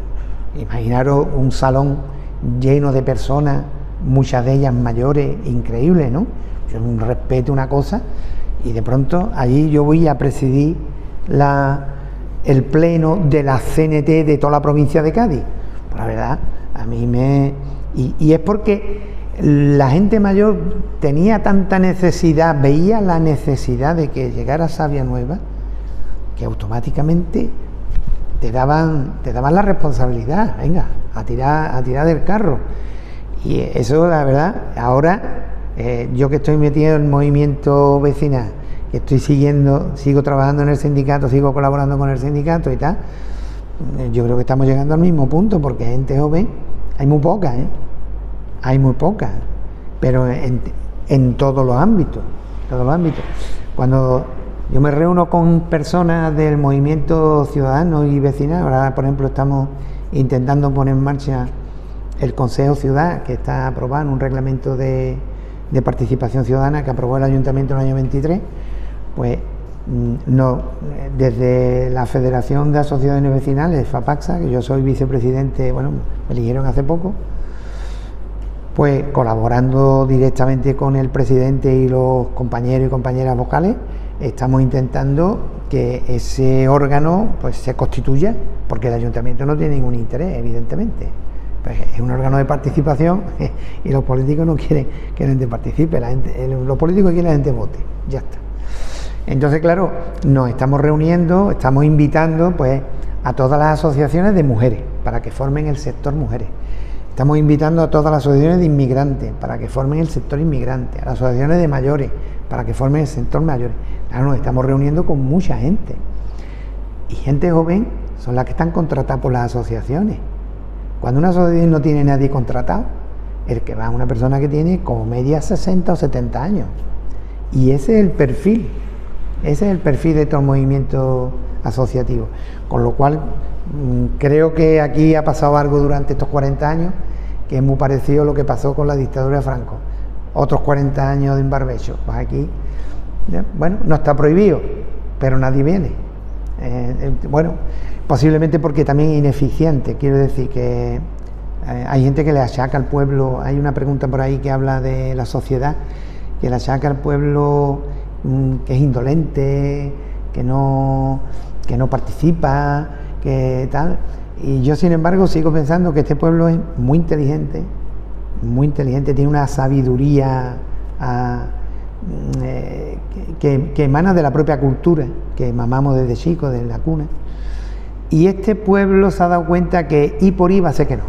Speaker 2: imaginaros un salón lleno de personas, muchas de ellas mayores, increíbles, ¿no? Un respeto, una cosa, y de pronto allí yo voy a presidir el pleno de la CNT de toda la provincia de Cádiz. Pues la verdad, a mí y es porque la gente mayor tenía tanta necesidad, veía la necesidad de que llegara Savia Nueva, que automáticamente te daban la responsabilidad, venga, a tirar del carro. Y eso, la verdad, ahora yo que estoy metido en el movimiento vecinal, que sigo trabajando en el sindicato, sigo colaborando con el sindicato y tal, yo creo que estamos llegando al mismo punto, porque gente joven hay muy poca, hay muy poca, pero en todos los ámbitos, Cuando yo me reúno con personas del movimiento ciudadano y vecinal, ahora por ejemplo estamos intentando poner en marcha el Consejo Ciudad, que está aprobado en un reglamento de participación ciudadana que aprobó el Ayuntamiento en el año 23, pues no, desde la Federación de Asociaciones Vecinales, FAPAXA, que yo soy vicepresidente, bueno, me eligieron hace poco, pues colaborando directamente con el presidente y los compañeros y compañeras vocales, estamos intentando que ese órgano pues se constituya, porque el ayuntamiento no tiene ningún interés, evidentemente. Pues es un órgano de participación y los políticos no quieren que la gente participe, los políticos quieren que la gente vote, ya está. Entonces, claro, nos estamos reuniendo, estamos invitando pues a todas las asociaciones de mujeres para que formen el sector mujeres. Estamos invitando a todas las asociaciones de inmigrantes para que formen el sector inmigrante, a las asociaciones de mayores para que formen el sector mayores. Claro, nos estamos reuniendo con mucha gente. Y gente joven son las que están contratadas por las asociaciones. Cuando una asociación no tiene nadie contratado, el que va es una persona que tiene como media 60 o 70 años. Y ese es el perfil. Ese es el perfil de todo el movimiento asociativo. Con lo cual, creo que aquí ha pasado algo durante estos 40 años que es muy parecido a lo que pasó con la dictadura de Franco. Otros 40 años de embarbecho. Pues aquí, bueno, no está prohibido, pero nadie viene. Bueno, posiblemente porque también es ineficiente. Quiero decir que hay gente que le achaca al pueblo. Hay una pregunta por ahí que habla de la sociedad, que le achaca al pueblo que es indolente, que no participa, que tal. Y yo, sin embargo, sigo pensando que este pueblo es muy inteligente, tiene una sabiduría que emana de la propia cultura que mamamos desde chicos, desde la cuna. Y este pueblo se ha dado cuenta que I por I va a ser que no.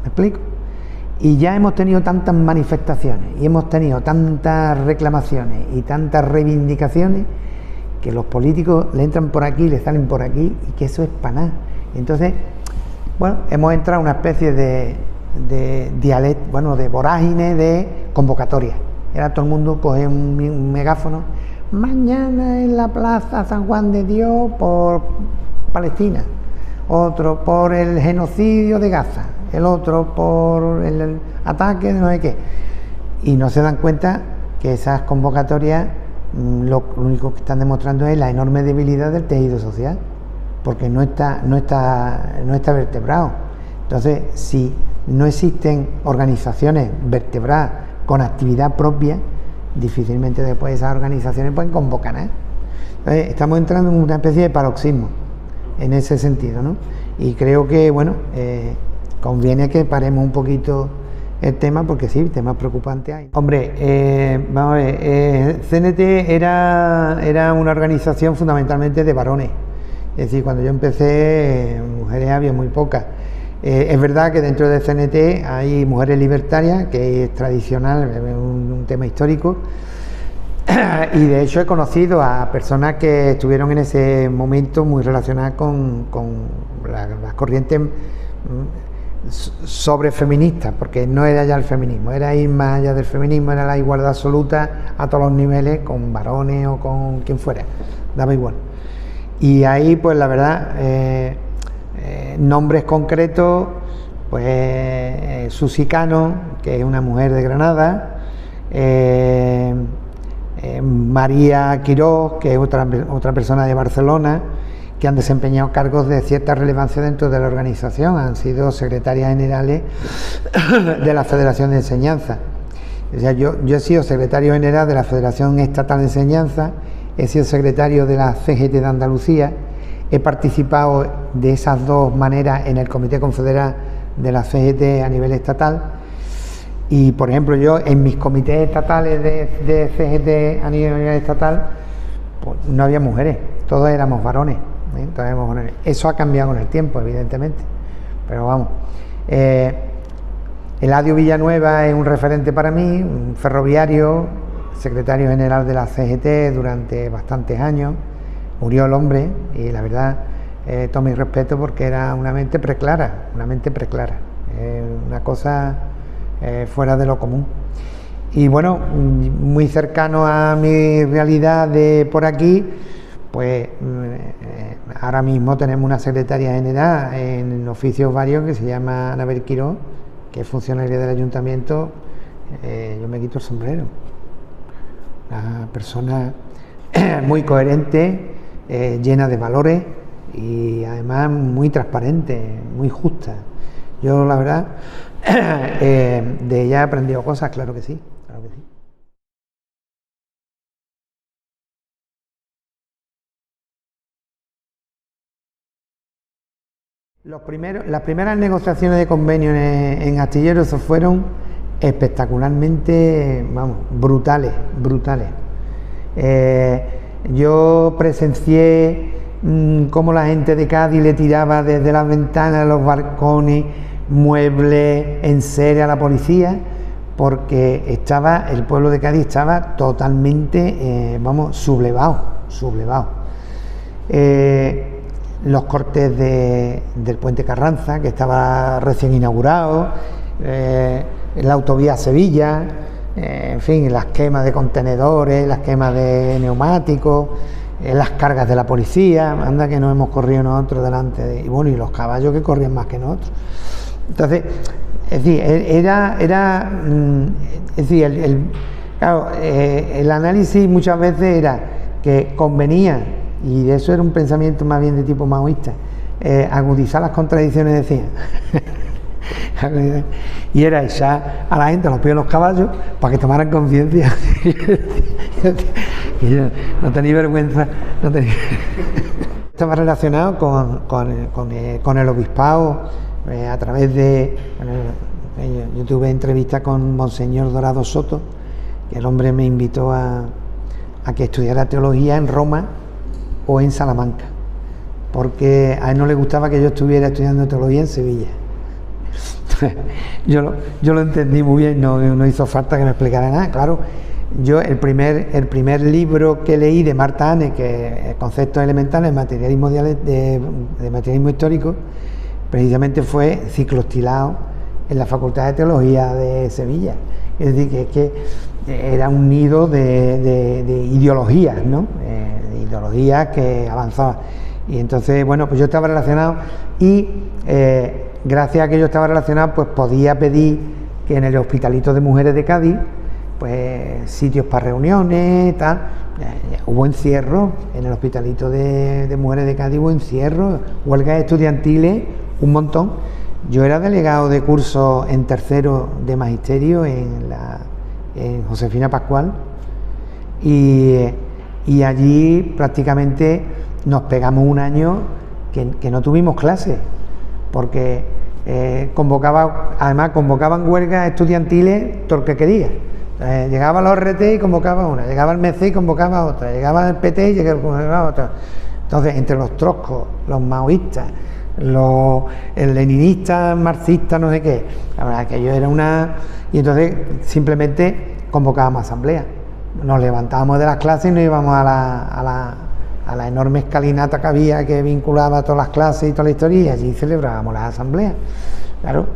Speaker 2: ¿Me explico? Y ya hemos tenido tantas manifestaciones y hemos tenido tantas reclamaciones y tantas reivindicaciones que los políticos le entran por aquí, le salen por aquí, y que eso es para nada. Entonces, bueno, hemos entrado en una especie de dialecto, bueno, de vorágine de convocatoria. Era todo el mundo coge un megáfono. Mañana en la Plaza San Juan de Dios por Palestina, otro por el genocidio de Gaza, el otro por el ataque de no sé qué. Y no se dan cuenta que esas convocatorias lo único que están demostrando es la enorme debilidad del tejido social, porque no está vertebrado. Entonces, si no existen organizaciones vertebradas con actividad propia, difícilmente después esas organizaciones pueden convocar, Entonces, estamos entrando en una especie de paroxismo en ese sentido, ¿no? Y creo que, bueno, conviene que paremos un poquito el tema, porque sí, temas preocupantes hay. Hombre, vamos a ver, CNT era una organización fundamentalmente de varones. Es decir, cuando yo empecé, mujeres había muy pocas. Es verdad que dentro de CNT hay mujeres libertarias, que es tradicional, es un tema histórico. Y de hecho he conocido a personas que estuvieron en ese momento muy relacionadas con las corrientes sobre feministas, porque no era ya el feminismo, era ir más allá del feminismo, era la igualdad absoluta a todos los niveles, con varones o con quien fuera, daba igual. Y ahí, pues la verdad, nombres concretos, pues Susi Cano, que es una mujer de Granada, María Quirós, que es otra persona de Barcelona, que han desempeñado cargos de cierta relevancia dentro de la organización, han sido secretarias generales de la Federación de Enseñanza. O sea, yo he sido secretario general de la Federación Estatal de Enseñanza, he sido secretario de la CGT de Andalucía, he participado de esas dos maneras en el Comité Confederal de la CGT a nivel estatal. Y, por ejemplo, yo en mis comités estatales de CGT a nivel estatal, pues no había mujeres, todos éramos varones. Eso ha cambiado con el tiempo, evidentemente, pero vamos. Eladio Villanueva es un referente para mí, un ferroviario, secretario general de la CGT durante bastantes años. Murió el hombre y la verdad todo mi respeto, porque era una mente preclara, una cosa fuera de lo común. Y bueno, muy cercano a mi realidad de por aquí, pues ahora mismo tenemos una secretaria general en oficios varios que se llama Anabel Quiró, que es funcionaria del ayuntamiento. Yo me quito el sombrero. Una persona muy coherente, llena de valores y además muy transparente, muy justa. Yo la verdad de ella he aprendido cosas, claro que sí. Las primeras negociaciones de convenio en Astillero fueron espectacularmente, vamos, brutales. Yo presencié cómo la gente de Cádiz le tiraba desde las ventanas de los balcones muebles, enseres a la policía, porque el pueblo de Cádiz estaba totalmente, sublevado. Los cortes del puente Carranza, que estaba recién inaugurado, la autovía a Sevilla, en fin, las quemas de contenedores, las quemas de neumáticos, las cargas de la policía, anda que nos hemos corrido nosotros delante y bueno, y los caballos que corrían más que nosotros. Entonces, es decir, claro, el análisis muchas veces era que convenía, y de eso era un pensamiento más bien de tipo maoísta, agudizar las contradicciones, decía. Y era echar a la gente a los pies de los caballos para que tomaran conciencia. Y yo no tenía vergüenza. Estaba relacionado con el obispado, a través de... yo tuve entrevista con Monseñor Dorado Soto, que el hombre me invitó a que estudiara teología en Roma o en Salamanca, porque a él no le gustaba que yo estuviera estudiando teología en Sevilla. Yo lo entendí muy bien, no hizo falta que me explicara nada. Claro, yo el primer libro que leí de Marta Ane, que es Conceptos Elementales de Materialismo, de materialismo histórico, precisamente fue ciclostilado en la Facultad de Teología de Sevilla. Es decir, que era un nido de ideologías, ¿no? De ideologías que avanzaban. Y entonces, bueno, pues yo estaba relacionado y gracias a que yo estaba relacionado, pues podía pedir que en el Hospitalito de Mujeres de Cádiz, pues sitios para reuniones, tal. Hubo encierro en el Hospitalito de Mujeres de Cádiz, hubo encierro, huelgas estudiantiles, un montón. Yo era delegado de curso en tercero de magisterio en Josefina Pascual, y allí prácticamente nos pegamos un año que no tuvimos clases, porque convocaban huelgas estudiantiles todo el que quería. Llegaba la ORT y convocaba una, llegaba el MC y convocaba otra, llegaba el PT y convocaba otra. Entonces, entre los trotskos, los maoístas, el leninista, marxista, no sé qué, la verdad que yo era una... Y entonces simplemente convocábamos asamblea, nos levantábamos de las clases y nos íbamos a la enorme escalinata que había, que vinculaba todas las clases y toda la historia, y allí celebrábamos las asambleas. Claro,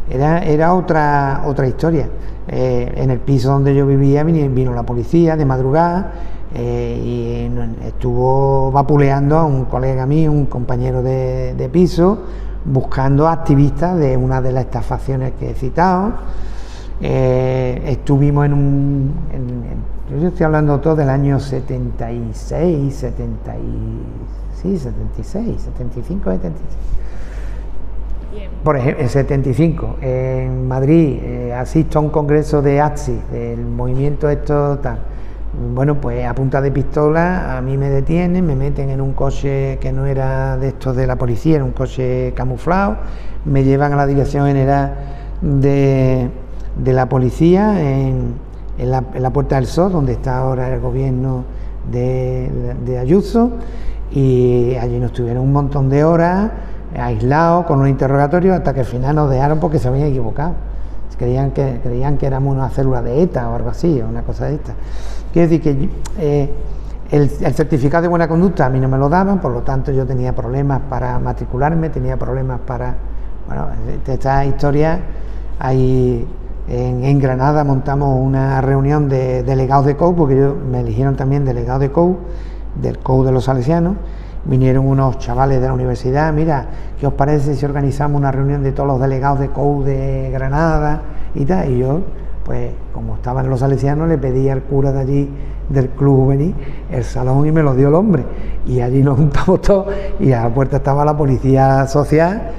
Speaker 2: era otra historia. En el piso donde yo vivía vino la policía de madrugada, y estuvo vapuleando a un colega mío, un compañero de piso, buscando activistas de una de las estafaciones que he citado. Estuvimos yo estoy hablando todo del año 76, 75, 76. Bien. Por ejemplo, en 75, en Madrid, asisto a un congreso de ATSI, del movimiento esto tal. Bueno, pues a punta de pistola a mí me detienen, me meten en un coche que no era de estos de la policía, era un coche camuflado, me llevan a la Dirección General de la Policía en la Puerta del Sol, donde está ahora el gobierno de Ayuso, y allí nos tuvieron un montón de horas aislados con un interrogatorio hasta que al final nos dejaron porque se habían equivocado. Creían que éramos una célula de ETA o algo así, o una cosa de esta. Quiero decir que El certificado de buena conducta a mí no me lo daban, por lo tanto yo tenía problemas para matricularme, tenía problemas para... Bueno, esta historia, ahí en Granada montamos una reunión de delegados de COU, porque me eligieron también delegado de COU, del COU de los salesianos. Vinieron unos chavales de la universidad: mira, ¿qué os parece si organizamos una reunión de todos los delegados de COU de Granada y tal? Y yo, pues como estaban los salesianos, le pedí al cura de allí del club juvenil el salón y me lo dio el hombre, y allí nos juntamos todos y a la puerta estaba la policía social,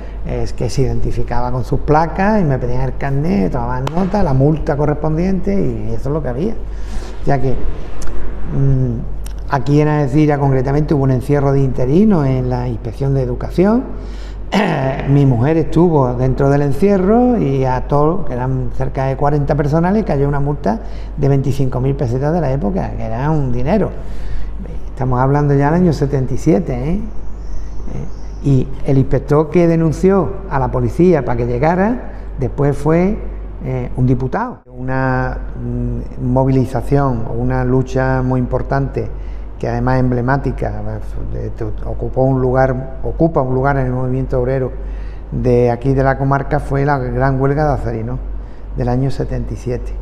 Speaker 2: que se identificaba con sus placas y me pedían el carnet, tomaban nota, la multa correspondiente, y eso es lo que había. Ya que aquí en Algeciras concretamente hubo un encierro de interinos en la Inspección de Educación. Mi mujer estuvo dentro del encierro y a todos, que eran cerca de 40 personas, le cayó una multa de 25.000 pesetas de la época, que era un dinero. Estamos hablando ya del año 77, y el inspector que denunció a la policía para que llegara, después fue un diputado. Una movilización, una lucha muy importante, que además emblemática, ocupa un lugar en el movimiento obrero de aquí de la comarca, fue la gran huelga de Acerinos del año 77.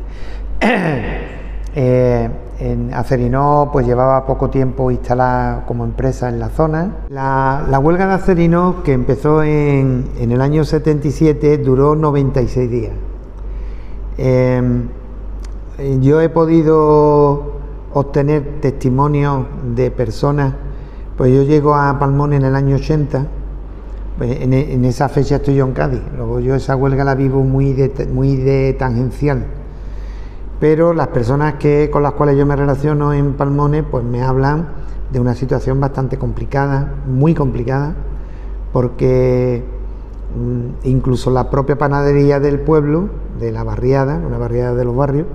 Speaker 2: En Acerinos pues llevaba poco tiempo instalada como empresa en la zona. La huelga de Acerinos, que empezó en el año 77, duró 96 días. Yo he podido obtener testimonios de personas, pues yo llego a Palmón en el año 80, pues en esa fecha estoy yo en Cádiz, luego yo esa huelga la vivo muy de tangencial, pero las personas con las cuales yo me relaciono en Palmones pues me hablan de una situación bastante complicada, muy complicada, porque incluso la propia panadería del pueblo, de la barriada, una barriada de los barrios,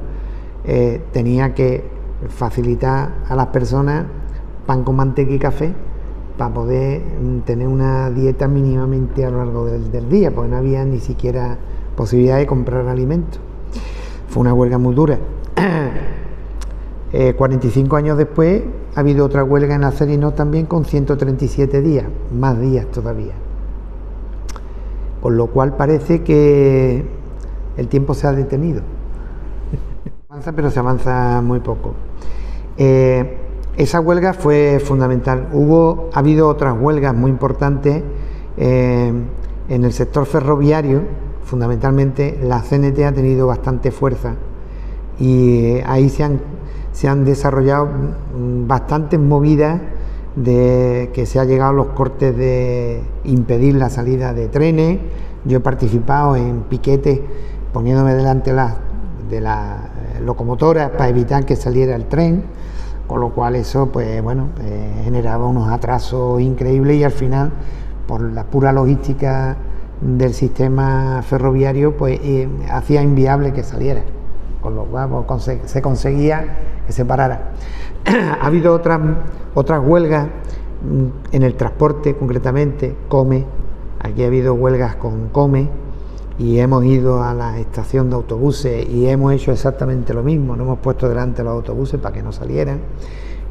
Speaker 2: tenía que facilitar a las personas pan con manteca y café para poder tener una dieta mínimamente a lo largo del día, porque no había ni siquiera posibilidad de comprar alimentos. Fue una huelga muy dura. 45 años después ha habido otra huelga en Acerinos también, con 137 días, más días todavía, con lo cual parece que el tiempo se ha detenido. Avanza, pero se avanza muy poco. Esa huelga fue fundamental. Ha habido otras huelgas muy importantes en el sector ferroviario. Fundamentalmente la CNT ha tenido bastante fuerza y ahí se han desarrollado bastantes movidas de que se ha llegado a los cortes de impedir la salida de trenes. Yo he participado en piquetes poniéndome delante de las locomotoras para evitar que saliera el tren, con lo cual eso pues bueno, generaba unos atrasos increíbles, y al final, por la pura logística del sistema ferroviario, pues hacía inviable que saliera, con lo cual pues, se conseguía que se parara. Ha habido otras huelgas en el transporte, concretamente COME. Aquí ha habido huelgas con COME y hemos ido a la estación de autobuses y hemos hecho exactamente lo mismo. Nos hemos puesto delante los autobuses para que no salieran,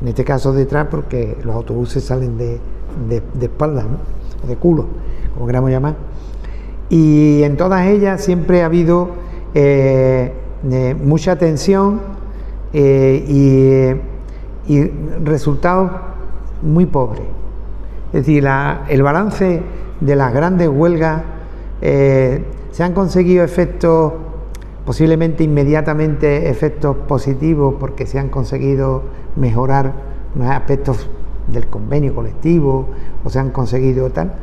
Speaker 2: en este caso detrás, porque los autobuses salen de espaldas, ¿no? O de culo, como queramos llamar. Y en todas ellas siempre ha habido mucha tensión y resultados muy pobres. Es decir, el balance de las grandes huelgas, se han conseguido efectos, posiblemente inmediatamente efectos positivos, porque se han conseguido mejorar unos aspectos del convenio colectivo, o se han conseguido tal,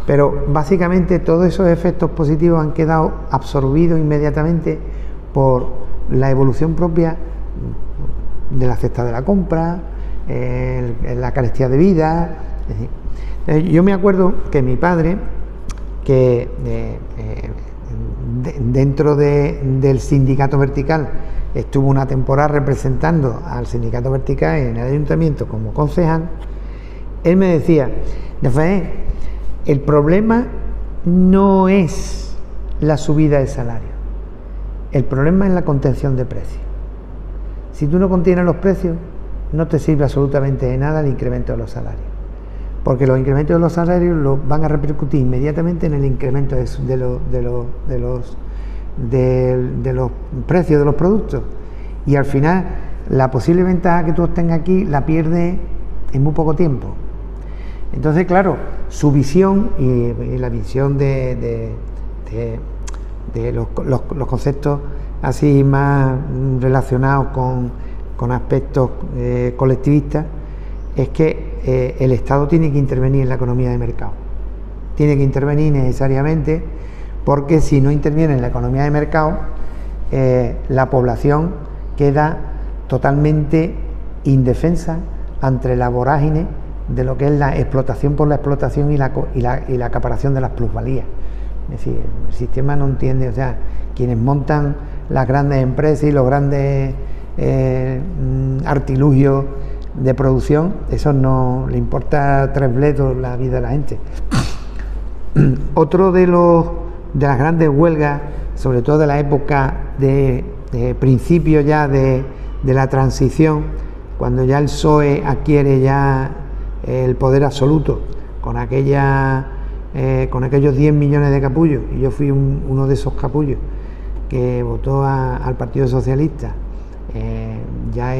Speaker 2: pero básicamente todos esos efectos positivos han quedado absorbidos inmediatamente por la evolución propia de la cesta de la compra, la carestía de vida. Es decir, yo me acuerdo que mi padre, que dentro del sindicato vertical estuvo una temporada representando al sindicato vertical en el ayuntamiento como concejal, él me decía: Rafael, el problema no es la subida de salario, el problema es la contención de precios. Si tú no contienes los precios, no te sirve absolutamente de nada el incremento de los salarios, porque los incrementos de los salarios van a repercutir inmediatamente en el incremento de los precios de los productos, y al final la posible ventaja que tú obtengas aquí la pierdes en muy poco tiempo. Entonces, claro, su visión y la visión de los conceptos así más relacionados con aspectos colectivistas es que el Estado tiene que intervenir en la economía de mercado. Tiene que intervenir necesariamente, porque si no interviene en la economía de mercado, la población queda totalmente indefensa ante la vorágine de lo que es la explotación por la explotación y la acaparación de las plusvalías. Es decir, el sistema no entiende, o sea, quienes montan las grandes empresas y los grandes artilugios de producción, eso no le importa tres bledos la vida de la gente. Otro de las grandes huelgas, sobre todo de la época de principio ya de la transición, cuando ya el PSOE adquiere ya el poder absoluto con aquellos 10 millones de capullos, y yo fui uno de esos capullos que votó al Partido Socialista, ya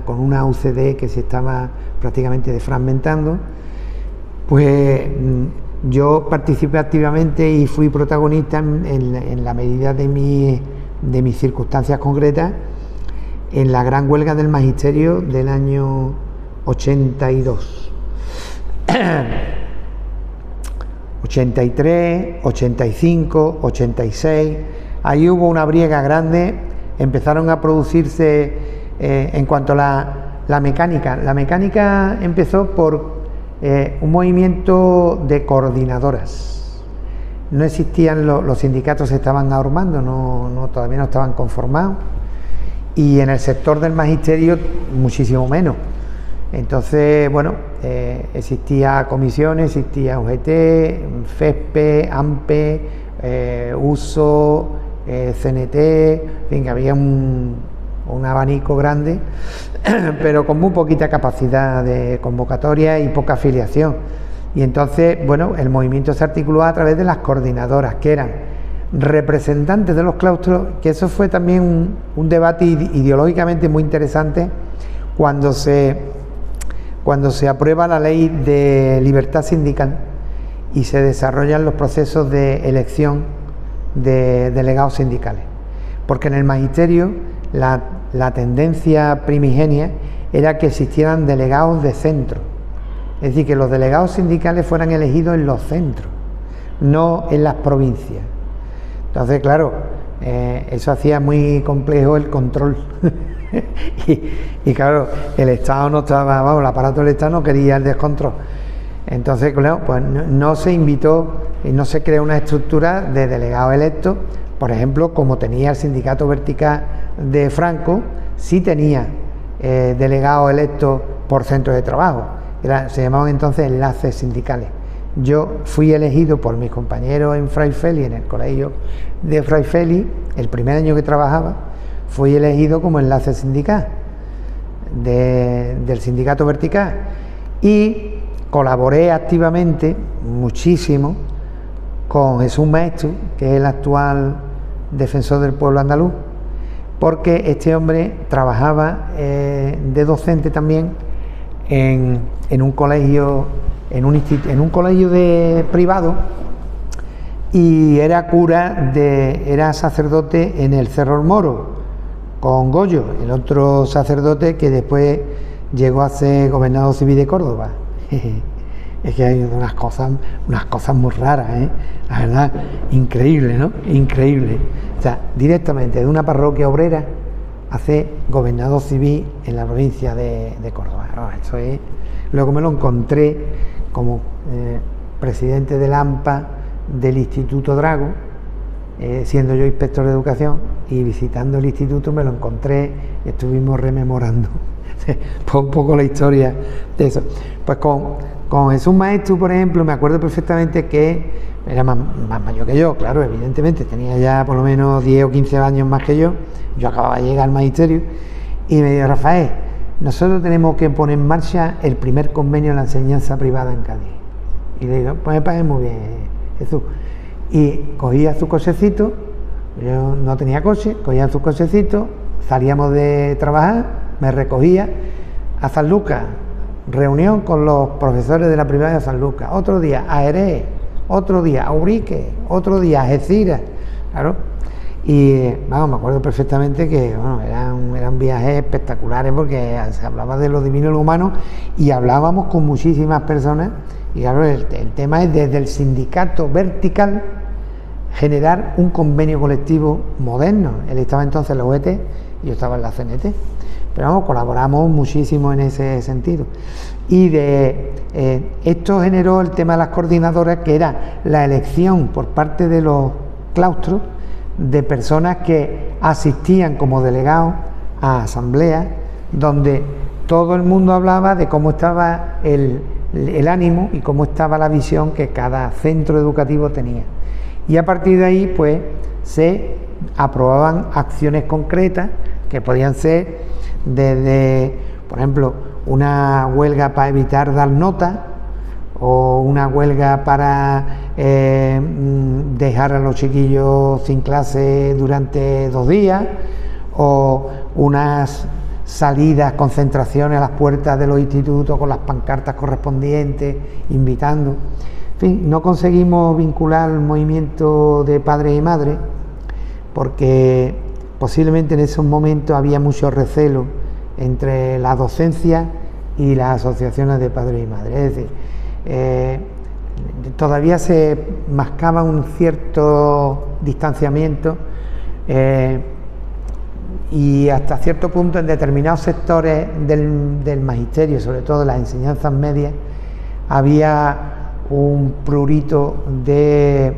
Speaker 2: con una UCD que se estaba prácticamente desfragmentando, pues yo participé activamente y fui protagonista en la medida de mis circunstancias concretas en la gran huelga del magisterio del año 82. 83, 85, 86, ahí hubo una briega grande, empezaron a producirse en cuanto a la mecánica. La mecánica empezó por un movimiento de coordinadoras. No existían, los sindicatos se estaban ahormando, todavía no estaban conformados, y en el sector del magisterio muchísimo menos. Entonces, bueno, existía comisiones, existía UGT, FESPE, AMPE, USO, CNT, en fin, que había un abanico grande, pero con muy poquita capacidad de convocatoria y poca afiliación. Y entonces, bueno, el movimiento se articuló a través de las coordinadoras, que eran representantes de los claustros, que eso fue también un debate ideológicamente muy interesante cuando se aprueba la ley de libertad sindical y se desarrollan los procesos de elección de delegados sindicales, porque en el magisterio la tendencia primigenia era que existieran delegados de centro, es decir, que los delegados sindicales fueran elegidos en los centros, no en las provincias. Entonces, claro, eso hacía muy complejo el control. y claro, el Estado no estaba, vamos, el aparato del Estado no quería el descontrol. Entonces, claro, pues no se invitó y no se creó una estructura de delegados electos, por ejemplo, como tenía el sindicato vertical de Franco, sí tenía delegados electos por centro de trabajo, se llamaban entonces enlaces sindicales. Yo fui elegido por mis compañeros en Fray Félix, en el colegio de Fray Félix, el primer año que trabajaba, fui elegido como enlace sindical del sindicato vertical y colaboré activamente, muchísimo, con Jesús Maeztu, que es el actual defensor del pueblo andaluz, porque este hombre trabajaba de docente también en un colegio, en un colegio privado, y era era sacerdote en el Cerro El Moro con Goyo, el otro sacerdote que después llegó a ser gobernador civil de Córdoba. Es que hay unas cosas muy raras, la verdad, increíble, ¿no? Increíble. O sea, directamente de una parroquia obrera a ser gobernador civil en la provincia de Córdoba. Eso es. Luego me lo encontré como presidente del AMPA del Instituto Drago, siendo yo inspector de educación, y visitando el instituto me lo encontré y estuvimos rememorando un poco la historia de eso. Pues con Jesús Maeztu, por ejemplo, me acuerdo perfectamente que era más mayor que yo, claro, evidentemente, tenía ya por lo menos 10 o 15 años más que yo acababa de llegar al magisterio, y me dijo: Rafael, nosotros tenemos que poner en marcha el primer convenio de la enseñanza privada en Cádiz. Y le digo, pues me parece muy bien, Jesús. Y cogía su cochecito, yo no tenía coche, cogía su cochecito, salíamos de trabajar, me recogía a San Lucas, reunión con los profesores de la primaria de San Lucas, otro día a Jerez, otro día a Urique, otro día a Algeciras, claro. Y vamos, me acuerdo perfectamente que bueno, eran viajes espectaculares porque se hablaba de lo divino y lo humano y hablábamos con muchísimas personas. Y claro, el tema es desde el sindicato vertical generar un convenio colectivo moderno. Él estaba entonces en la UET y yo estaba en la CNT. Pero vamos, colaboramos muchísimo en ese sentido. Y esto generó el tema de las coordinadoras, que era la elección por parte de los claustros de personas que asistían como delegados a asambleas donde todo el mundo hablaba de cómo estaba el ánimo y cómo estaba la visión que cada centro educativo tenía. Y a partir de ahí pues se aprobaban acciones concretas que podían ser desde, por ejemplo, una huelga para evitar dar nota, o una huelga para dejar a los chiquillos sin clase durante 2 días, o unas salidas, concentraciones a las puertas de los institutos con las pancartas correspondientes, invitando. En fin, no conseguimos vincular el movimiento de padres y madres, porque posiblemente en esos momentos había mucho recelo entre la docencia y las asociaciones de padres y madres. Es decir, todavía se mascaba un cierto distanciamiento y hasta cierto punto en determinados sectores del magisterio, sobre todo de las enseñanzas medias, había un prurito de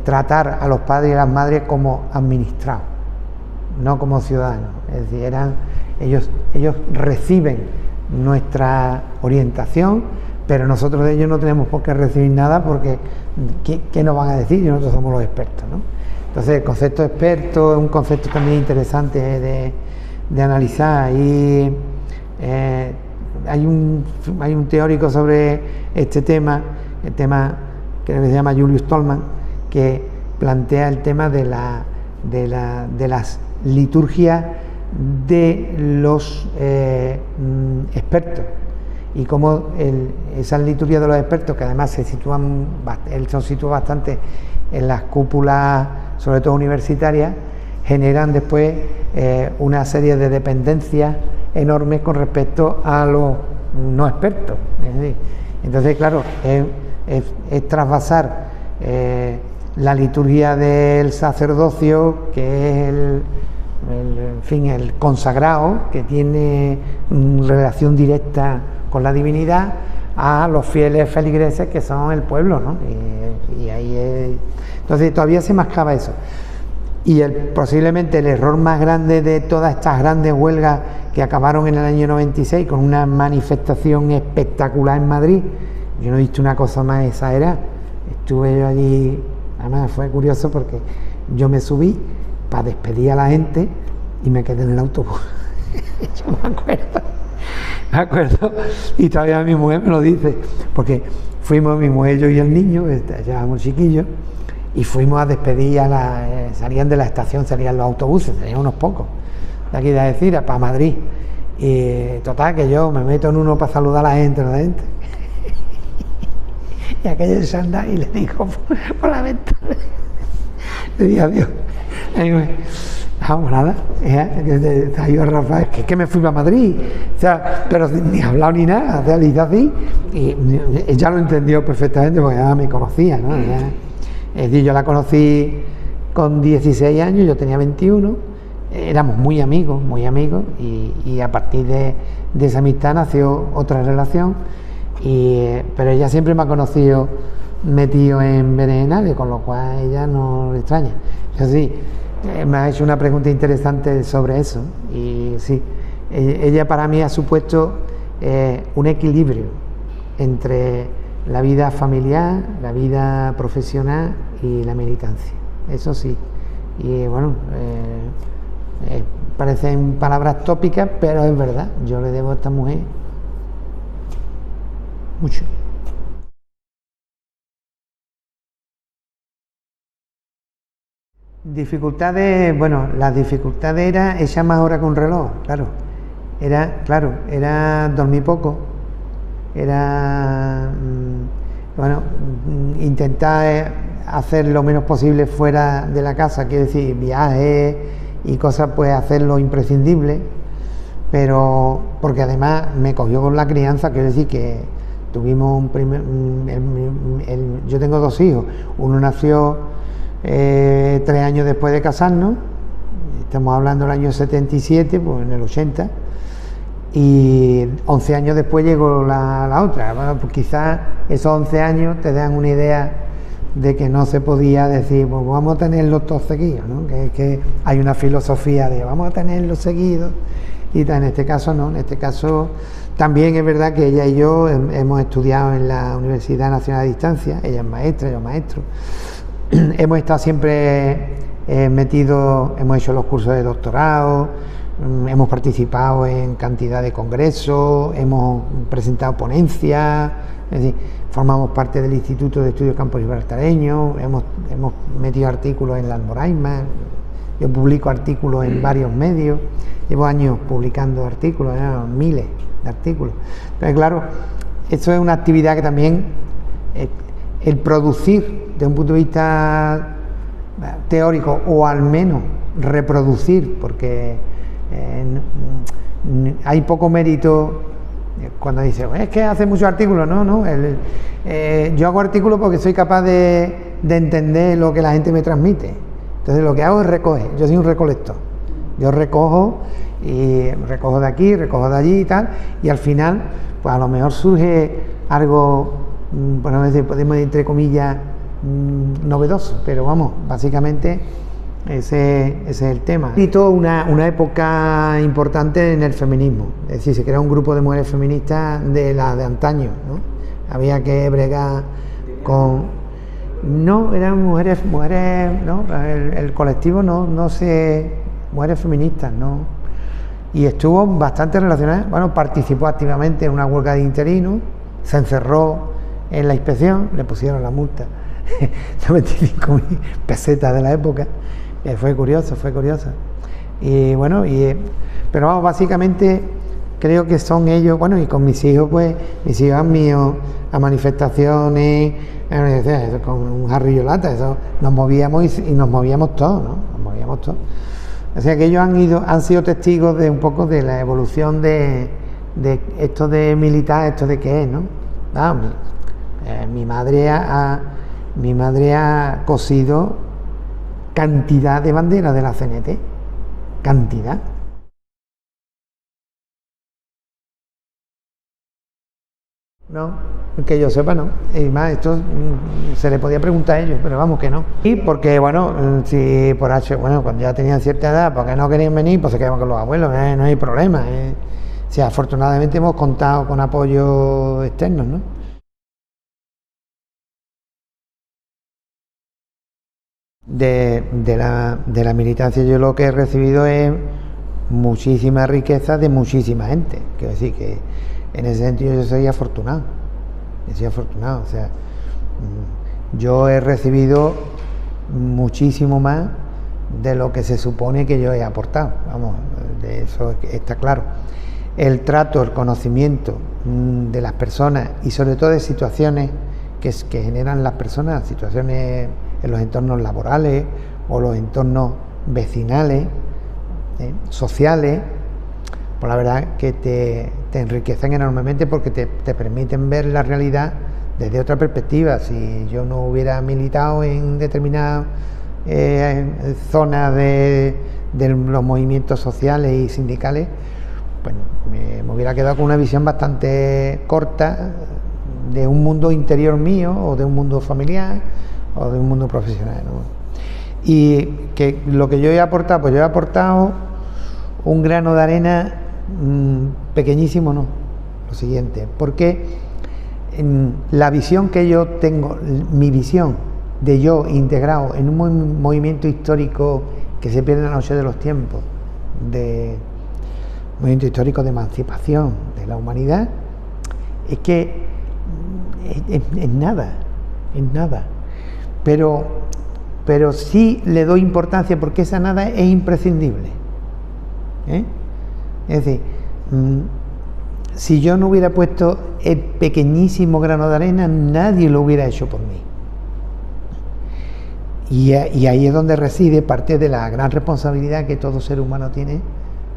Speaker 2: tratar a los padres y a las madres como administrados, no como ciudadanos. Es decir, ellos reciben nuestra orientación, pero nosotros de ellos no tenemos por qué recibir nada, porque ¿qué nos van a decir? Y nosotros somos los expertos, ¿no? Entonces el concepto de experto es un concepto también interesante de analizar. Y hay un teórico sobre este tema, el tema que se llama Julius Stallman, que plantea el tema de las liturgias de los expertos, y cómo esas liturgias de los expertos, que además él se sitúa bastante en las cúpulas, sobre todo universitarias, generan después una serie de dependencias enormes con respecto a los no expertos. Es decir, entonces, claro, es trasvasar la liturgia del sacerdocio, que es el consagrado, que tiene relación directa con la divinidad, a los fieles feligreses, que son el pueblo, ¿no? Y ahí entonces todavía se mascaba eso. Y posiblemente el error más grande de todas estas grandes huelgas que acabaron en el año 96 con una manifestación espectacular en Madrid, yo no he visto una cosa más exagerada. Estuve yo allí, además fue curioso porque yo me subí para despedir a la gente y me quedé en el autobús. Yo me acuerdo, y todavía mi mujer me lo dice, porque fuimos mi mujer, yo y el niño, llevábamos chiquillos, y fuimos a despedir salían de la estación, salían los autobuses, salían unos pocos, de aquí de Algeciras para Madrid, y total que yo me meto en uno para saludar a la gente, y aquello se anda y le digo por la ventana, le dije adiós. Vamos, nada, ayuda Rafael, que es que me fui para Madrid, o sea, pero ni hablado ni nada, o sea, le hice así, y ella lo entendió perfectamente porque ya me conocía, ¿no? Es decir, yo la conocí con 16 años, yo tenía 21, éramos muy amigos, y a partir de esa amistad nació otra relación, pero ella siempre me ha conocido metido en berenjenales, con lo cual ella no le extraña. Yo sí, me ha hecho una pregunta interesante sobre eso, y sí, ella para mí ha supuesto un equilibrio entre la vida familiar, la vida profesional y la militancia, eso sí. Y bueno, parecen palabras tópicas, pero es verdad, yo le debo a esta mujer mucho. Dificultades, bueno, las dificultades era echar más horas con reloj, era dormir poco, era, bueno, intentar hacer lo menos posible fuera de la casa, quiero decir, viajes y cosas, pues hacer lo imprescindible, pero porque además me cogió con la crianza, quiero decir que tuvimos yo tengo 2 hijos, uno nació 3 años después de casarnos, estamos hablando del año 77, pues en el 80, y 11 años después llegó la otra. Bueno, pues quizás esos 11 años te dan una idea de que no se podía decir, pues vamos a tenerlos todos seguidos, ¿no? Que hay una filosofía de vamos a tenerlos seguidos, y tal. En este caso no, en este caso también es verdad que ella y yo hemos estudiado en la Universidad Nacional de Distancia, ella es maestra, yo maestro. Hemos estado siempre metidos, hemos hecho los cursos de doctorado, hemos participado en cantidad de congresos, hemos presentado ponencias, es decir, formamos parte del Instituto de Estudios Campos Gibraltareños, hemos metido artículos en la Almoraima, yo publico artículos en varios medios, llevo años publicando artículos, miles de artículos. Pero claro, eso es una actividad que también el producir de un punto de vista teórico, o al menos reproducir, porque hay poco mérito cuando dice es que hace muchos artículos. No, yo hago artículos porque soy capaz de entender lo que la gente me transmite. Entonces lo que hago es recoger, yo soy un recolector, yo recojo, y recojo de aquí, recojo de allí y tal, y al final pues a lo mejor surge algo, podemos decir, entre comillas, novedoso, pero vamos, básicamente ese es el tema. Y toda una época importante en el feminismo, es decir, se creó un grupo de mujeres feministas de antaño, ¿no? Había que bregar con... No, eran mujeres, ¿no? El colectivo no se... mujeres feministas, ¿no? Y estuvo bastante relacionada, bueno, participó activamente en una huelga de interinos, se encerró en la inspección, le pusieron la multa 95.000 pesetas de la época, fue curiosa. Y bueno, pero vamos, básicamente creo que son ellos, bueno, y con mis hijos, pues, mis hijos míos a manifestaciones, con un jarrillo de lata, eso, nos movíamos y nos movíamos todos, ¿no? Nos movíamos todos. O sea que ellos han sido testigos de un poco de la evolución de esto de militar, esto de qué es, ¿no? Mi madre ha cosido cantidad de banderas de la CNT, cantidad. No, que yo sepa no. Y más, esto se le podía preguntar a ellos, pero vamos que no. Y porque, bueno, si por cuando ya tenían cierta edad, porque no querían venir, pues se quedaban con los abuelos, no hay problema. O sea, afortunadamente hemos contado con apoyos externos, ¿no? De la militancia yo lo que he recibido es muchísima riqueza de muchísima gente. Quiero decir que en ese sentido yo soy afortunado, o sea, yo he recibido muchísimo más de lo que se supone que yo he aportado, vamos, de eso está claro. El trato, el conocimiento de las personas y sobre todo de situaciones que generan las personas, situaciones en los entornos laborales o los entornos vecinales, sociales, pues la verdad que te enriquecen enormemente porque te permiten ver la realidad desde otra perspectiva. Si yo no hubiera militado en determinadas zonas de los movimientos sociales y sindicales, pues me hubiera quedado con una visión bastante corta de un mundo interior mío o de un mundo familiar o de un mundo profesional, ¿no? Y que lo que yo he aportado, pues yo he aportado un grano de arena pequeñísimo, no, lo siguiente, porque la visión que yo tengo, mi visión de yo integrado en un movimiento histórico que se pierde en la noche de los tiempos, movimiento histórico de emancipación de la humanidad, es que es nada, pero sí le doy importancia porque esa nada es imprescindible, ¿eh? Es decir, si yo no hubiera puesto el pequeñísimo grano de arena, nadie lo hubiera hecho por mí. Y ahí es donde reside parte de la gran responsabilidad que todo ser humano tiene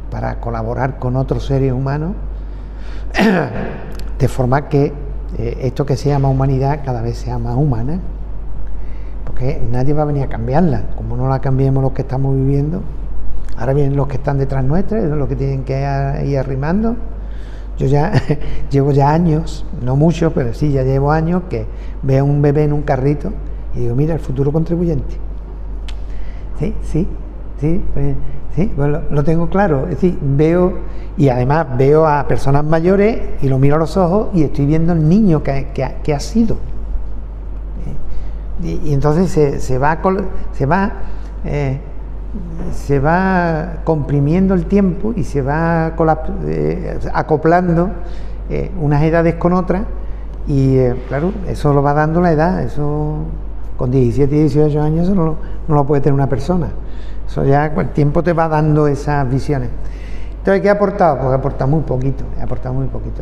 Speaker 2: para colaborar con otros seres humanos, de forma que esto que se llama humanidad cada vez sea más humana, porque nadie va a venir a cambiarla. Como no la cambiemos los que estamos viviendo, ahora vienen los que están detrás nuestras, los que tienen que ir arrimando. Yo ya llevo ya años, no mucho, pero sí, ya llevo años que veo a un bebé en un carrito y digo, mira, el futuro contribuyente. Pues lo tengo claro. Es decir, veo, y además veo a personas mayores y lo miro a los ojos y estoy viendo el niño que ha sido. Y entonces se va comprimiendo el tiempo y se va acoplando unas edades con otras, y claro, eso lo va dando la edad. Eso con 17 y 18 años eso no lo puede tener una persona. Eso ya el tiempo te va dando esas visiones. Entonces, ¿qué he aportado? Pues he aportado muy poquito.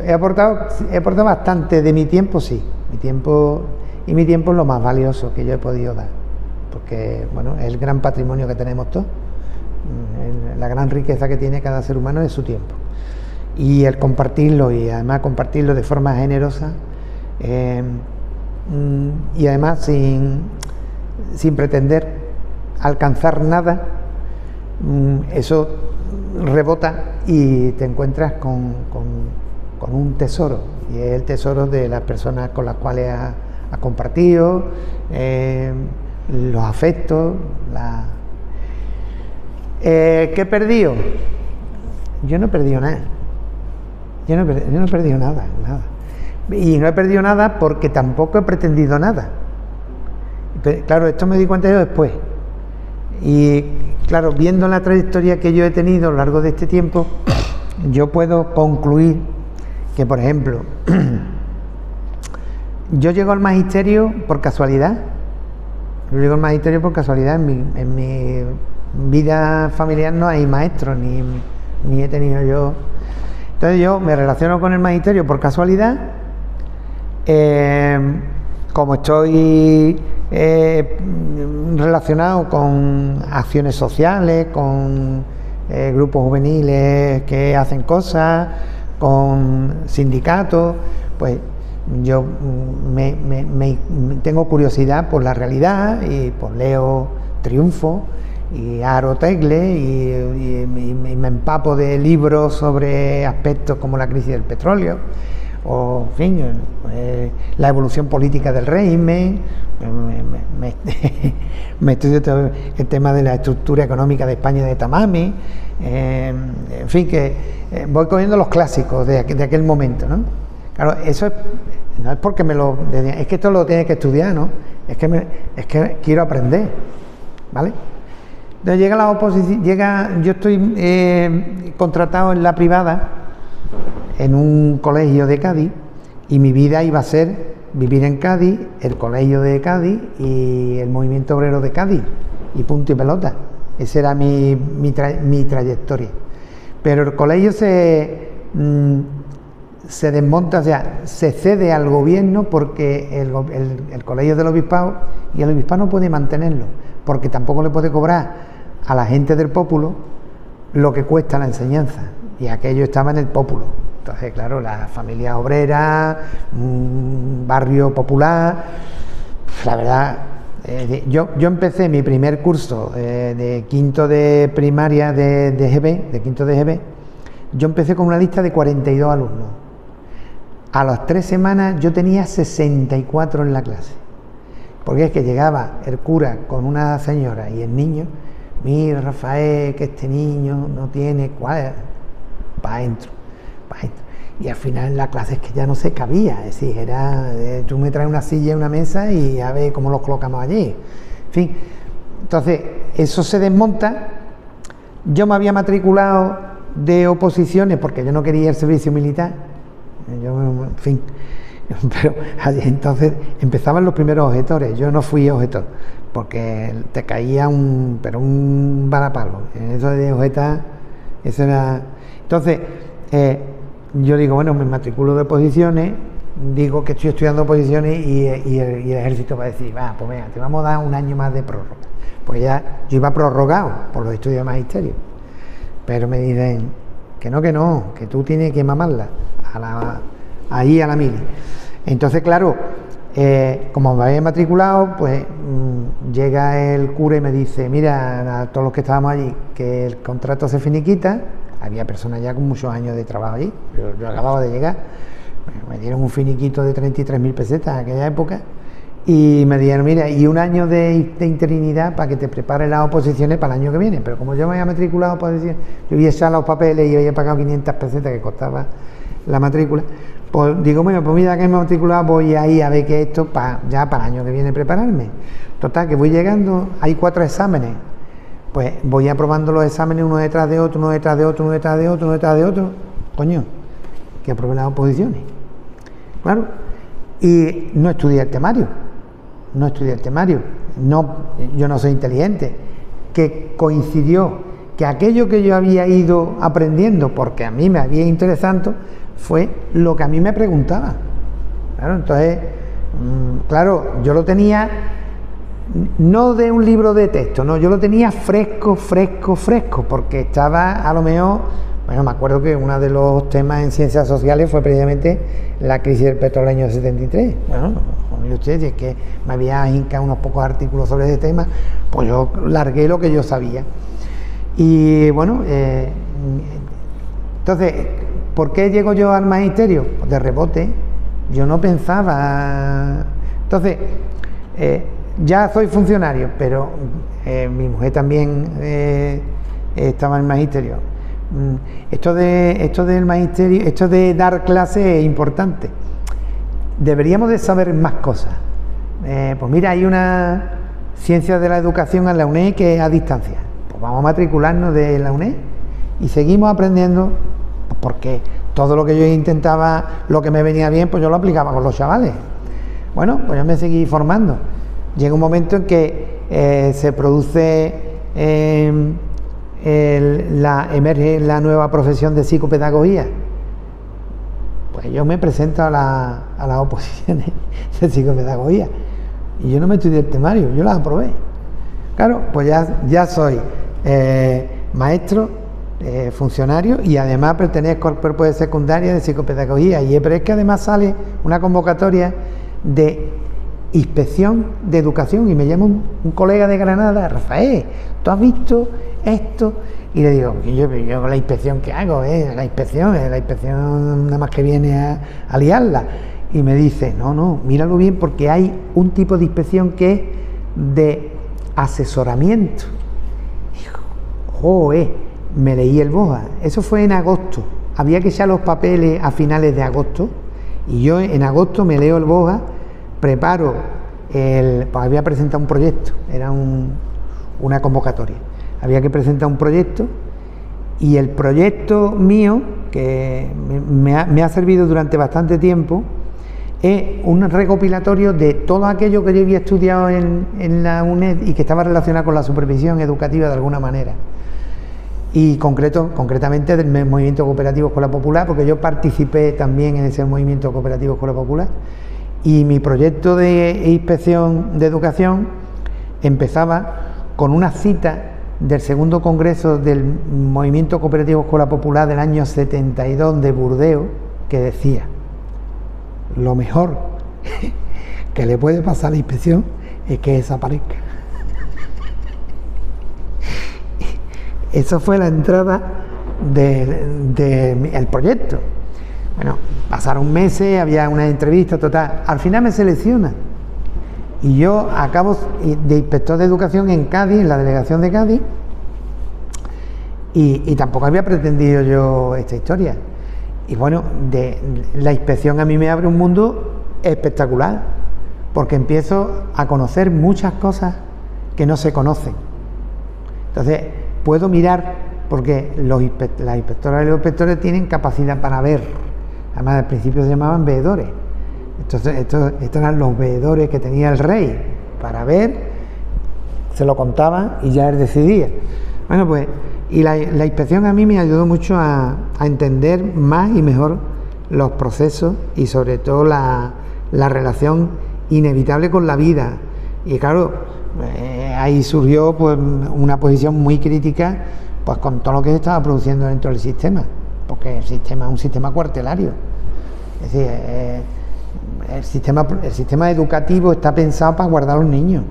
Speaker 2: He aportado bastante de mi tiempo, sí. Mi tiempo es lo más valioso que yo he podido dar, porque bueno, es el gran patrimonio que tenemos todos. La gran riqueza que tiene cada ser humano es su tiempo, y el compartirlo, y además compartirlo de forma generosa, y además sin pretender alcanzar nada, eso rebota y te encuentras con un tesoro, y es el tesoro de las personas con las cuales has compartido, los afectos. ¿Qué he perdido? Yo no he perdido nada. Yo no he perdido nada. Y no he perdido nada porque tampoco he pretendido nada. Pero, claro, esto me di cuenta yo después. Y claro, viendo la trayectoria que yo he tenido a lo largo de este tiempo, yo puedo concluir que, por ejemplo, yo llego al magisterio por casualidad. En mi vida familiar no hay maestros, ni he tenido yo. Entonces yo me relaciono con el magisterio por casualidad. Como estoy relacionado con acciones sociales, con grupos juveniles que hacen cosas, con sindicatos, pues yo tengo curiosidad por la realidad, y pues leo Triunfo y Aro Tegle, y me empapo de libros sobre aspectos como la crisis del petróleo, o en fin, la evolución política del régimen. Me estudio todo el tema de la estructura económica de España, de Tamami, en fin, que voy cogiendo los clásicos de aquel momento, ¿no? Claro, eso no es porque es que esto lo tienes que estudiar, ¿no? Es que quiero aprender, ¿vale? Entonces llega la oposición, yo estoy contratado en la privada en un colegio de Cádiz, y mi vida iba a ser vivir en Cádiz, el colegio de Cádiz y el movimiento obrero de Cádiz, y punto y pelota. Esa era mi trayectoria. Pero el colegio se desmonta, o sea, se cede al gobierno, porque el colegio del obispado, y el obispado no puede mantenerlo, porque tampoco le puede cobrar a la gente del pópulo lo que cuesta la enseñanza, y aquello estaba en el pópulo. Entonces, claro, la familia obrera, barrio popular, la verdad, yo empecé mi primer curso de quinto de primaria de quinto de GB, yo empecé con una lista de 42 alumnos. A las 3 semanas yo tenía 64 en la clase, porque es que llegaba el cura con una señora y el niño, mira, Rafael, que este niño no tiene cuál, para adentro. Y al final en la clase es que ya no se cabía, es decir, tú me traes una silla y una mesa y a ver cómo los colocamos allí. En fin, entonces eso se desmonta, Yo me había matriculado de oposiciones porque yo no quería el servicio militar. Yo, en fin, pero entonces empezaban los primeros objetores. Yo no fui objetor porque te caía un varapalo. Eso de objetar, eso era. Entonces, yo digo, bueno, me matriculo de oposiciones, digo que estoy estudiando oposiciones y el ejército va a decir, va, pues venga, te vamos a dar un año más de prórroga. Porque ya yo iba prorrogado por los estudios de magisterio. Pero me dicen que no, que tú tienes que mamarla ahí a la mili. Entonces, claro, como me había matriculado, pues llega el cura y me dice, mira, a todos los que estábamos allí, que el contrato se finiquita. Había personas ya con muchos años de trabajo allí, yo acababa de llegar. Me dieron un finiquito de 33.000 pesetas en aquella época y me dijeron, mira, y un año de interinidad para que te prepares las oposiciones para el año que viene. Pero como yo me había matriculado, yo había echado los papeles y había pagado 500 pesetas que costaba la matrícula, pues digo, bueno, pues mira que me he matriculado, voy ahí a ver qué es esto ya para el año que viene prepararme. Total, que voy llegando, hay 4 exámenes, pues voy aprobando los exámenes uno detrás de otro, uno detrás de otro, uno detrás de otro, uno detrás de otro, coño, que aprobé las oposiciones, claro, y no estudié el temario, yo no soy inteligente, que coincidió que aquello que yo había ido aprendiendo, porque a mí me había interesado, fue lo que a mí me preguntaba, claro, entonces, claro, yo lo tenía no de un libro de texto, no, yo lo tenía fresco, porque estaba a lo mejor, bueno, me acuerdo que uno de los temas en ciencias sociales fue precisamente la crisis del petróleo del año 73. Bueno, como ustedes, es que me había hincado unos pocos artículos sobre ese tema, pues yo largué lo que yo sabía. Y bueno, entonces, ¿por qué llego yo al magisterio? Pues de rebote, yo no pensaba. Entonces, ya soy funcionario, pero mi mujer también estaba en el magisterio. Esto del magisterio, esto de dar clases es importante. Deberíamos de saber más cosas. Pues mira, hay una ciencia de la educación en la UNED que es a distancia. Pues vamos a matricularnos de la UNED y seguimos aprendiendo, porque todo lo que yo intentaba, lo que me venía bien, pues yo lo aplicaba con los chavales. Bueno, pues yo me seguí formando. Llega un momento en que se produce, emerge la nueva profesión de psicopedagogía. Pues yo me presento a las oposiciones de psicopedagogía y yo no me estudié el temario, yo las aprobé. Claro, pues ya soy maestro, funcionario, y además pertenezco al cuerpo de secundaria de psicopedagogía. Pero es que además sale una convocatoria de inspección de educación y me llama un colega de Granada, Rafael, ¿tú has visto esto? Y le digo, yo la inspección que hago, la inspección nada más que viene a liarla. Y me dice, no, míralo bien, porque hay un tipo de inspección que es de asesoramiento. Digo, me leí el BOA, eso fue en agosto, había que echar los papeles a finales de agosto, y yo en agosto me leo el BOA, preparo pues había presentado un proyecto, era una convocatoria, había que presentar un proyecto, y el proyecto mío, que me ha servido durante bastante tiempo, es un recopilatorio de todo aquello que yo había estudiado en la UNED y que estaba relacionado con la supervisión educativa de alguna manera, y concretamente del movimiento cooperativo Escuela Popular, porque yo participé también en ese movimiento cooperativo Escuela Popular. Y mi proyecto de inspección de educación empezaba con una cita del segundo congreso del movimiento cooperativo Escuela Popular del año 72 de Burdeos, que decía: lo mejor que le puede pasar a la inspección es que desaparezca. Eso fue la entrada del proyecto. Bueno, pasaron meses, había una entrevista, total. Al final me seleccionan y yo acabo de inspector de educación en Cádiz, en la delegación de Cádiz, y tampoco había pretendido yo esta historia. Y bueno, la inspección a mí me abre un mundo espectacular, porque empiezo a conocer muchas cosas que no se conocen. Entonces, puedo mirar porque las inspectoras y los inspectores tienen capacidad para ver. Además, al principio se llamaban veedores. Entonces, estos eran los veedores que tenía el rey para ver, se lo contaban y ya él decidía. Bueno, pues, y la inspección a mí me ayudó mucho a entender más y mejor los procesos y sobre todo la relación inevitable con la vida. Y claro, ahí surgió pues una posición muy crítica pues con todo lo que se estaba produciendo dentro del sistema, porque el sistema es un sistema cuartelario. Es decir, el sistema educativo está pensado para guardar a los niños.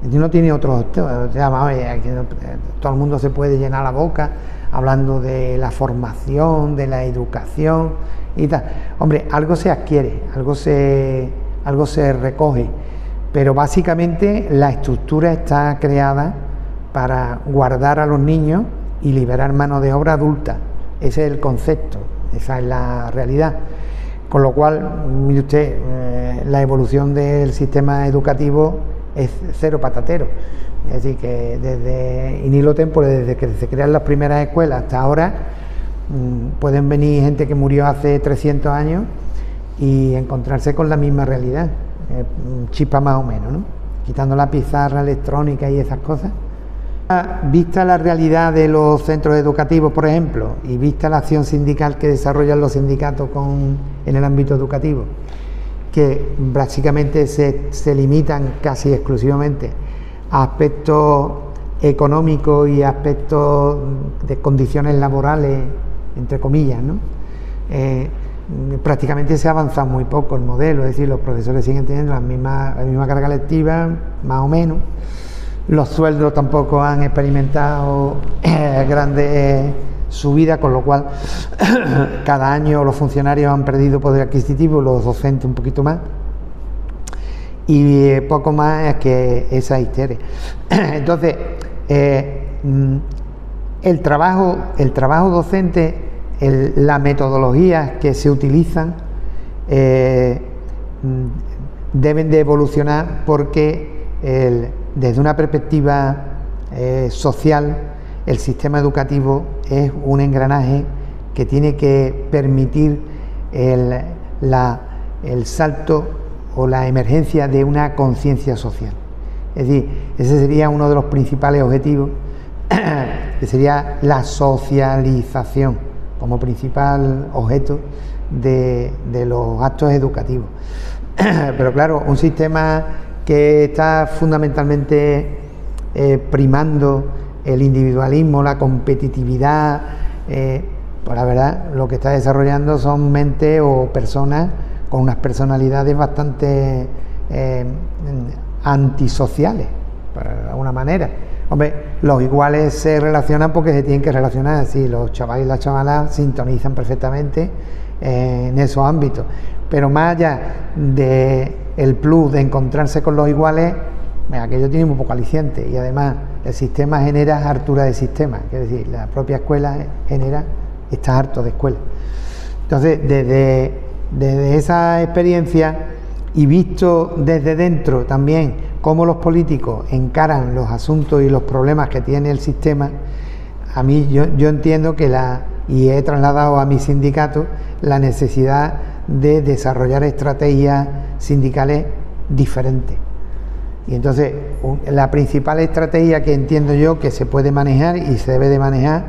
Speaker 2: No tiene otros. Todo el mundo se puede llenar la boca hablando de la formación, de la educación y tal. Hombre, algo se adquiere, algo se recoge, pero básicamente la estructura está creada para guardar a los niños y liberar mano de obra adulta. Ese es el concepto, esa es la realidad. Con lo cual, mire usted, la evolución del sistema educativo es cero patatero. Es decir, que desde in illo tempore, desde que se crean las primeras escuelas hasta ahora, pueden venir gente que murió hace 300 años y encontrarse con la misma realidad, chispa más o menos, ¿no? Quitando la pizarra electrónica y esas cosas. Vista la realidad de los centros educativos, por ejemplo, y vista la acción sindical que desarrollan los sindicatos en el ámbito educativo, que básicamente se limitan casi exclusivamente a aspectos económicos y aspectos de condiciones laborales, entre comillas, ¿no? Prácticamente se ha avanzado muy poco el modelo, es decir, los profesores siguen teniendo la misma carga lectiva, más o menos. Los sueldos tampoco han experimentado grandes subidas, con lo cual cada año los funcionarios han perdido poder adquisitivo, los docentes un poquito más, y poco más es que esa histeria. Entonces, el trabajo docente, las metodologías que se utilizan deben de evolucionar, porque desde una perspectiva social, el sistema educativo es un engranaje que tiene que permitir el salto o la emergencia de una conciencia social. Es decir, ese sería uno de los principales objetivos, que sería la socialización como principal objeto de los actos educativos. Pero claro, un sistema que está fundamentalmente primando el individualismo, la competitividad, pues la verdad lo que está desarrollando son mentes o personas con unas personalidades bastante antisociales, por alguna manera. Hombre, los iguales se relacionan porque se tienen que relacionar, si los chavales y las chavalas sintonizan perfectamente en esos ámbitos, pero más allá del plus de encontrarse con los iguales, aquello tiene muy poco aliciente, y además el sistema genera hartura de sistema, es decir, la propia escuela está harto de escuela. Entonces, desde esa experiencia, y visto desde dentro también cómo los políticos encaran los asuntos y los problemas que tiene el sistema, a mí yo entiendo que y he trasladado a mi sindicato la necesidad de desarrollar estrategias sindicales diferentes. Y entonces la principal estrategia que entiendo yo que se puede manejar y se debe de manejar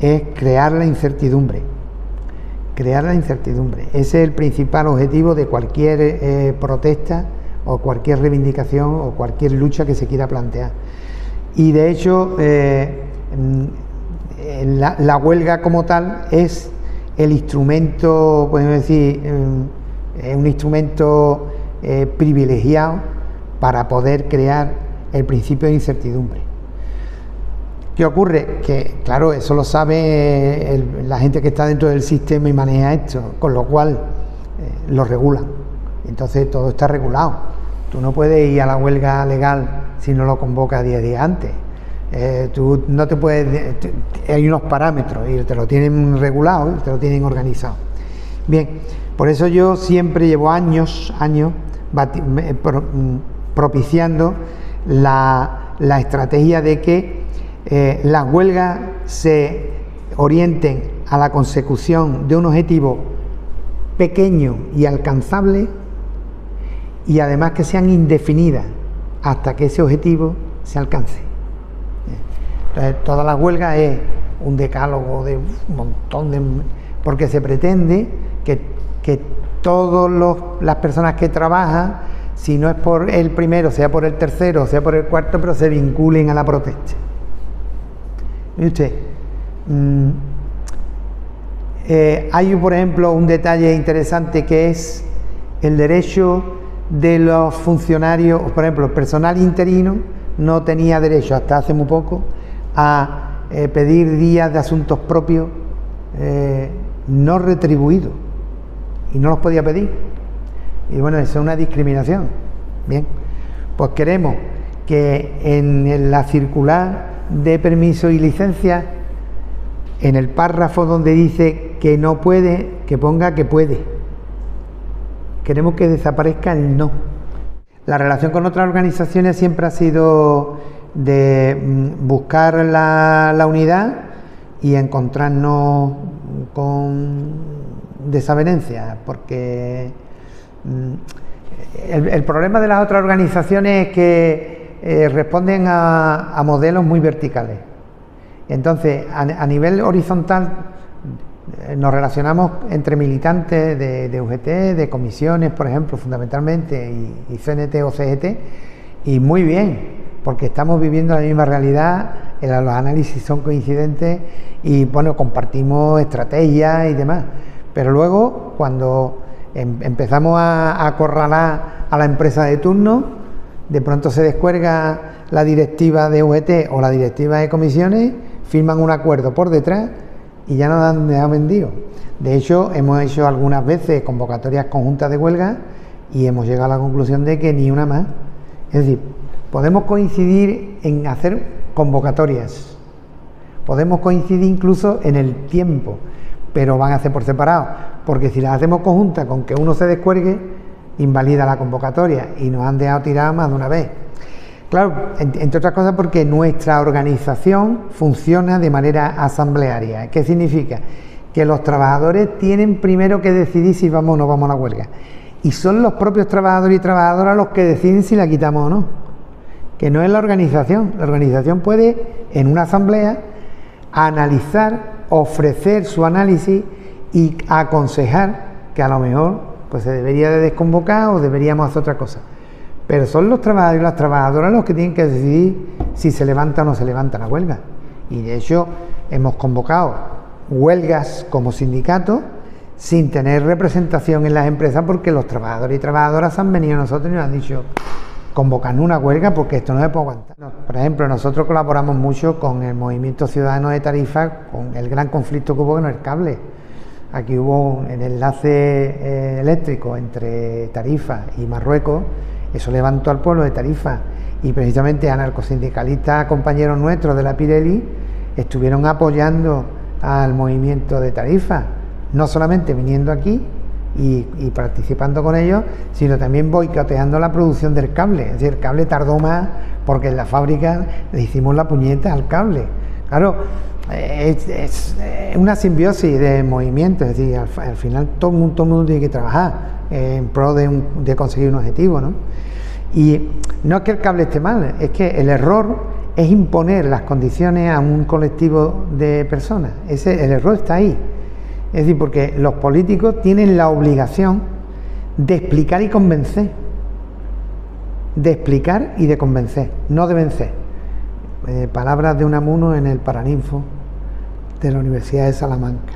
Speaker 2: es crear la incertidumbre. Crear la incertidumbre. Ese es el principal objetivo de cualquier protesta o cualquier reivindicación o cualquier lucha que se quiera plantear. Y de hecho la huelga como tal es el instrumento, podemos decir, un instrumento privilegiado para poder crear el principio de incertidumbre. ¿Qué ocurre? Que, claro, eso lo sabe la gente que está dentro del sistema y maneja esto, con lo cual lo regulan. Entonces todo está regulado. Tú no puedes ir a la huelga legal si no lo convocas 10 días antes. Tú no te puedes... hay unos parámetros y te lo tienen regulado, te lo tienen organizado. Bien, por eso yo siempre llevo años propiciando la estrategia de que las huelgas se orienten a la consecución de un objetivo pequeño y alcanzable, y además que sean indefinidas hasta que ese objetivo se alcance. Entonces, todas las huelgas es un decálogo de un montón de... porque se pretende que todas las personas que trabajan, si no es por el primero, sea por el tercero, sea por el cuarto, pero se vinculen a la protesta. ¿Y usted? Hay, por ejemplo, un detalle interesante que es el derecho de los funcionarios, por ejemplo, el personal interino no tenía derecho hasta hace muy poco a pedir días de asuntos propios no retribuidos, y no los podía pedir. Y bueno, eso es una discriminación. Bien, pues queremos que en la circular de permiso y licencia, en el párrafo donde dice que no puede, que ponga que puede. Queremos que desaparezca el no. La relación con otras organizaciones siempre ha sido de buscar la unidad y encontrarnos con desavenencias, porque el problema de las otras organizaciones es que responden a modelos muy verticales. Entonces, a nivel horizontal, nos relacionamos entre militantes de UGT, de comisiones, por ejemplo, fundamentalmente, y CNT o CGT, y muy bien, porque estamos viviendo la misma realidad, los análisis son coincidentes y, bueno, compartimos estrategias y demás. Pero luego, cuando empezamos a acorralar a la empresa de turno, de pronto se descuelga la directiva de UGT o la directiva de comisiones, firman un acuerdo por detrás y ya nos han dejado vendido. De hecho, hemos hecho algunas veces convocatorias conjuntas de huelga y hemos llegado a la conclusión de que ni una más. Es decir, podemos coincidir en hacer convocatorias, podemos coincidir incluso en el tiempo, pero van a hacer por separado, porque si las hacemos conjuntas con que uno se descuelgue, invalida la convocatoria, y nos han dejado tirar más de una vez. Claro, entre otras cosas porque nuestra organización funciona de manera asamblearia. ¿Qué significa? Que los trabajadores tienen primero que decidir si vamos o no vamos a la huelga, y son los propios trabajadores y trabajadoras los que deciden si la quitamos o no, que no es la organización. La organización puede, en una asamblea, analizar, ofrecer su análisis y aconsejar que a lo mejor pues se debería de desconvocar o deberíamos hacer otra cosa. Pero son los trabajadores y las trabajadoras los que tienen que decidir si se levanta o no se levanta la huelga. Y de hecho hemos convocado huelgas como sindicato sin tener representación en las empresas, porque los trabajadores y trabajadoras han venido a nosotros y nos han dicho: convocarnos una huelga porque esto no se puede aguantar. Por ejemplo, nosotros colaboramos mucho con el Movimiento Ciudadano de Tarifa, con el gran conflicto que hubo con el cable. Aquí hubo el enlace eléctrico entre Tarifa y Marruecos, eso levantó al pueblo de Tarifa, y precisamente anarcosindicalistas, compañeros nuestros de la Pirelli, estuvieron apoyando al movimiento de Tarifa, no solamente viniendo aquí y participando con ellos, sino también boicoteando la producción del cable. Es decir, el cable tardó más porque en la fábrica le hicimos la puñeta al cable. Claro, es una simbiosis de movimientos, es decir, al final todo el mundo tiene que trabajar en pro de conseguir un objetivo, ¿no? Y no es que el cable esté mal, es que el error es imponer las condiciones a un colectivo de personas. El error está ahí. Es decir, porque los políticos tienen la obligación de explicar y convencer. De explicar y de convencer, no de vencer. Palabras de Unamuno en el Paraninfo de la Universidad de Salamanca.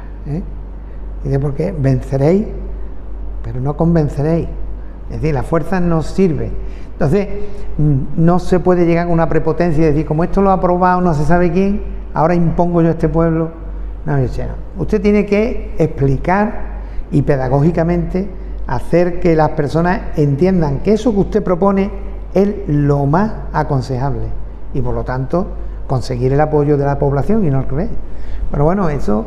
Speaker 2: Dice: porque venceréis, pero no convenceréis. Es decir, la fuerza no sirve. Entonces, no se puede llegar con una prepotencia y decir: como esto lo ha aprobado no se sabe quién, ahora impongo yo a este pueblo. No, usted tiene que explicar y pedagógicamente hacer que las personas entiendan que eso que usted propone es lo más aconsejable y, por lo tanto, conseguir el apoyo de la población y no al revés. Pero bueno, eso,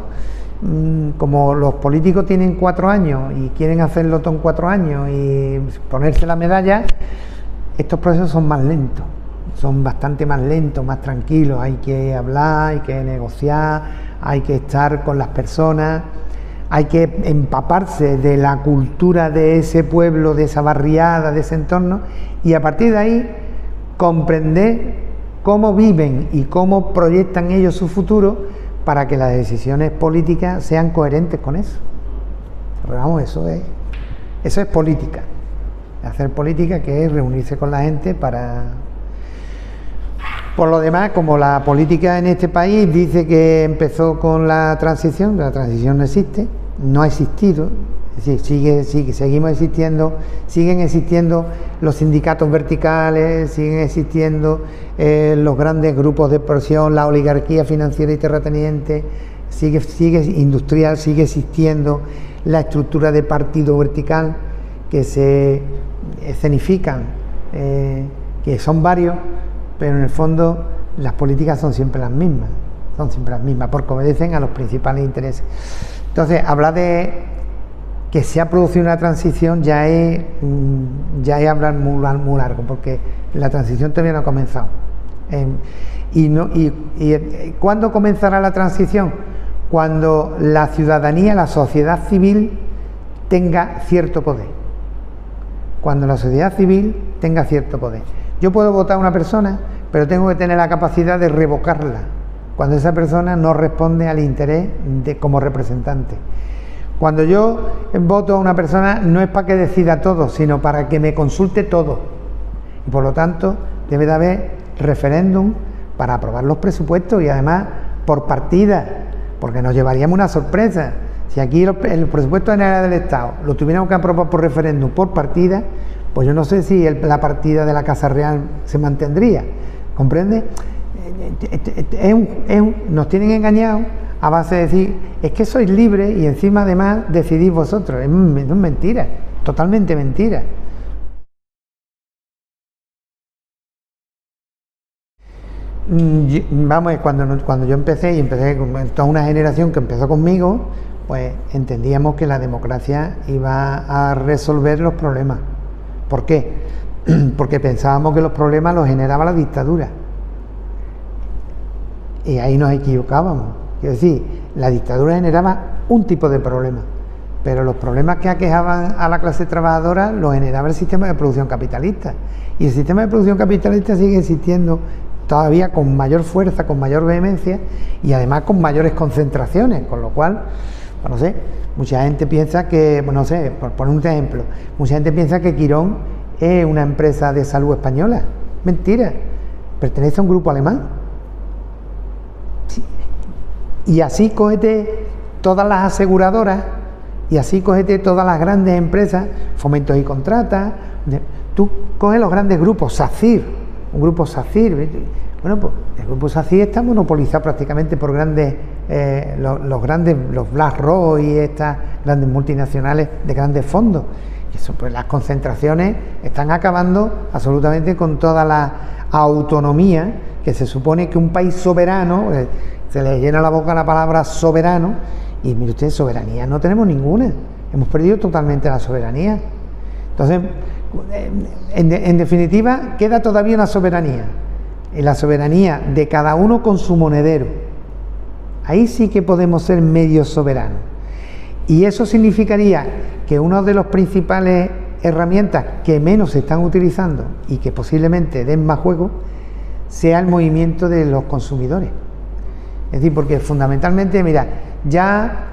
Speaker 2: como los políticos tienen 4 años y quieren hacerlo todo en 4 años y ponerse la medalla, estos procesos son más lentos. son bastante más lentos, más tranquilos, hay que hablar, hay que negociar, hay que estar con las personas, hay que empaparse de la cultura de ese pueblo, de esa barriada, de ese entorno, y a partir de ahí comprender cómo viven y cómo proyectan ellos su futuro para que las decisiones políticas sean coherentes con eso. Pero vamos, eso es política. Hacer política, que es reunirse con la gente para... Por lo demás, como la política en este país dice que empezó con la transición no existe, no ha existido, es decir, seguimos existiendo, siguen existiendo los sindicatos verticales, siguen existiendo los grandes grupos de presión, la oligarquía financiera y terrateniente, sigue industrial, sigue existiendo la estructura de partido vertical que se escenifican, que son varios, pero en el fondo las políticas son siempre las mismas, porque obedecen a los principales intereses. Entonces, hablar de que se ha producido una transición ya es hablar muy largo, porque la transición todavía no ha comenzado. ¿Cuándo comenzará la transición? Cuando la ciudadanía, la sociedad civil tenga cierto poder. Cuando la sociedad civil tenga cierto poder. Yo puedo votar a una persona, pero tengo que tener la capacidad de revocarla cuando esa persona no responde al interés como representante. Cuando yo voto a una persona no es para que decida todo, sino para que me consulte todo. Y por lo tanto debe de haber referéndum para aprobar los presupuestos, y además por partida, porque nos llevaríamos una sorpresa. Si aquí el presupuesto general del Estado lo tuviéramos que aprobar por referéndum por partida, pues yo no sé si la partida de la Casa Real se mantendría, ¿comprende? Nos tienen engañados a base de decir, es que sois libres y encima además decidís vosotros. Es mentira, totalmente mentira. Vamos, cuando yo empecé con toda una generación que empezó conmigo, pues entendíamos que la democracia iba a resolver los problemas. ¿Por qué? Porque pensábamos que los problemas los generaba la dictadura. Y ahí nos equivocábamos. Quiero decir, la dictadura generaba un tipo de problemas, pero los problemas que aquejaban a la clase trabajadora los generaba el sistema de producción capitalista. Y el sistema de producción capitalista sigue existiendo todavía con mayor fuerza, con mayor vehemencia y además con mayores concentraciones, con lo cual, pues no sé, mucha gente piensa que, pues no sé, por poner un ejemplo, mucha gente piensa que Quirón es una empresa de salud española. Mentira, pertenece a un grupo alemán. Sí. Y así cógete todas las aseguradoras, y así cógete todas las grandes empresas, Fomentos y Contratas, tú coges los grandes grupos, SACIR, un grupo SACIR, bueno, pues el grupo SACIR está monopolizado prácticamente por grandes, los BlackRock y estas grandes multinacionales de grandes fondos. Y eso, pues las concentraciones están acabando absolutamente con toda la autonomía que se supone que un país soberano, se le llena la boca la palabra soberano, y mire usted, soberanía no tenemos ninguna, hemos perdido totalmente la soberanía. Entonces, en definitiva, queda todavía una soberanía, y la soberanía de cada uno con su monedero. Ahí sí que podemos ser medio soberanos, y eso significaría que una de las principales herramientas que menos se están utilizando y que posiblemente den más juego sea el movimiento de los consumidores. Es decir, porque fundamentalmente, mira, ya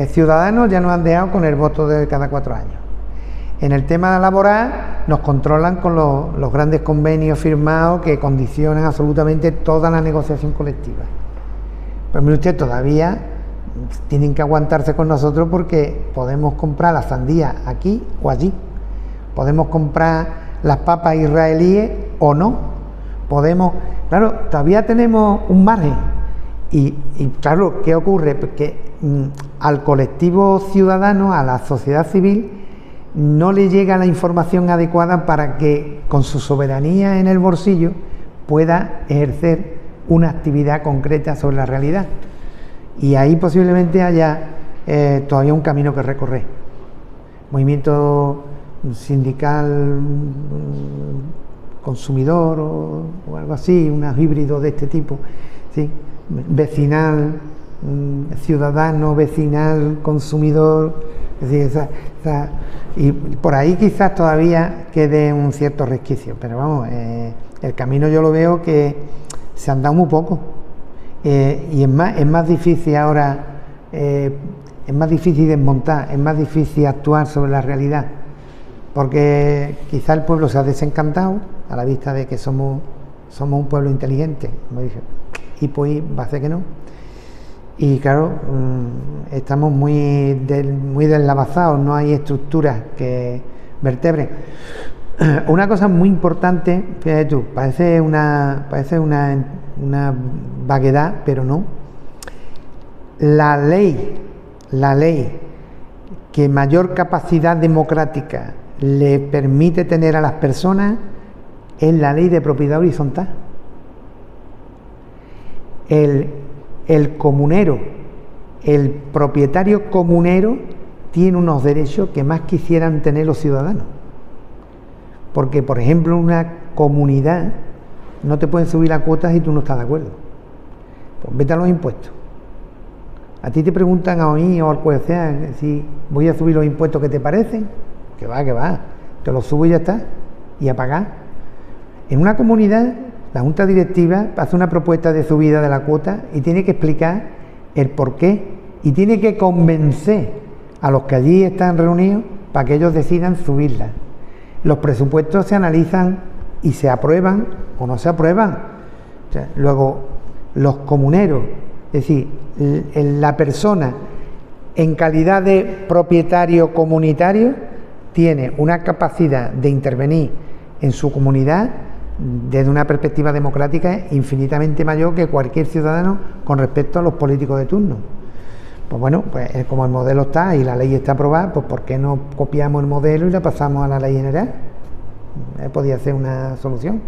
Speaker 2: Ciudadanos ya nos han dejado con el voto de cada 4 años. En el tema laboral nos controlan con los grandes convenios firmados que condicionan absolutamente toda la negociación colectiva. Pero mire usted, todavía tienen que aguantarse con nosotros porque podemos comprar la sandía aquí o allí. Podemos comprar las papas israelíes o no. Podemos, claro, todavía tenemos un margen. Y claro, ¿qué ocurre? Porque al colectivo ciudadano, a la sociedad civil, no le llega la información adecuada para que con su soberanía en el bolsillo pueda ejercer una actividad concreta sobre la realidad. Y ahí posiblemente haya todavía un camino que recorrer. Movimiento sindical consumidor o algo así, un híbrido de este tipo, ¿sí? Vecinal, ciudadano, vecinal, consumidor, es decir, y por ahí quizás todavía quede un cierto resquicio, pero vamos, el camino yo lo veo que se han dado muy poco, y es más difícil ahora, es más difícil desmontar, es más difícil actuar sobre la realidad, porque quizá el pueblo se ha desencantado a la vista de que somos un pueblo inteligente, como dije, y pues va a ser que no. Y claro, estamos muy deslavazados, no hay estructuras que vertebren. Una cosa muy importante, fíjate tú, parece una vaguedad, pero no. La ley que mayor capacidad democrática le permite tener a las personas es la ley de propiedad horizontal. El comunero, el propietario comunero tiene unos derechos que más quisieran tener los ciudadanos. Porque, por ejemplo, en una comunidad no te pueden subir las cuotas si tú no estás de acuerdo. Pues vete a los impuestos. A ti te preguntan a mí o al juez si voy a subir los impuestos que te parecen. Que va, te los subo y ya está, y a pagar. En una comunidad, la junta directiva hace una propuesta de subida de la cuota y tiene que explicar el porqué y tiene que convencer a los que allí están reunidos para que ellos decidan subirla. Los presupuestos se analizan y se aprueban o no se aprueban. O sea, luego, los comuneros, es decir, la persona en calidad de propietario comunitario tiene una capacidad de intervenir en su comunidad desde una perspectiva democrática infinitamente mayor que cualquier ciudadano con respecto a los políticos de turno. Pues bueno, pues como el modelo está y la ley está aprobada, pues ¿por qué no copiamos el modelo y la pasamos a la ley general? Podría ser una solución.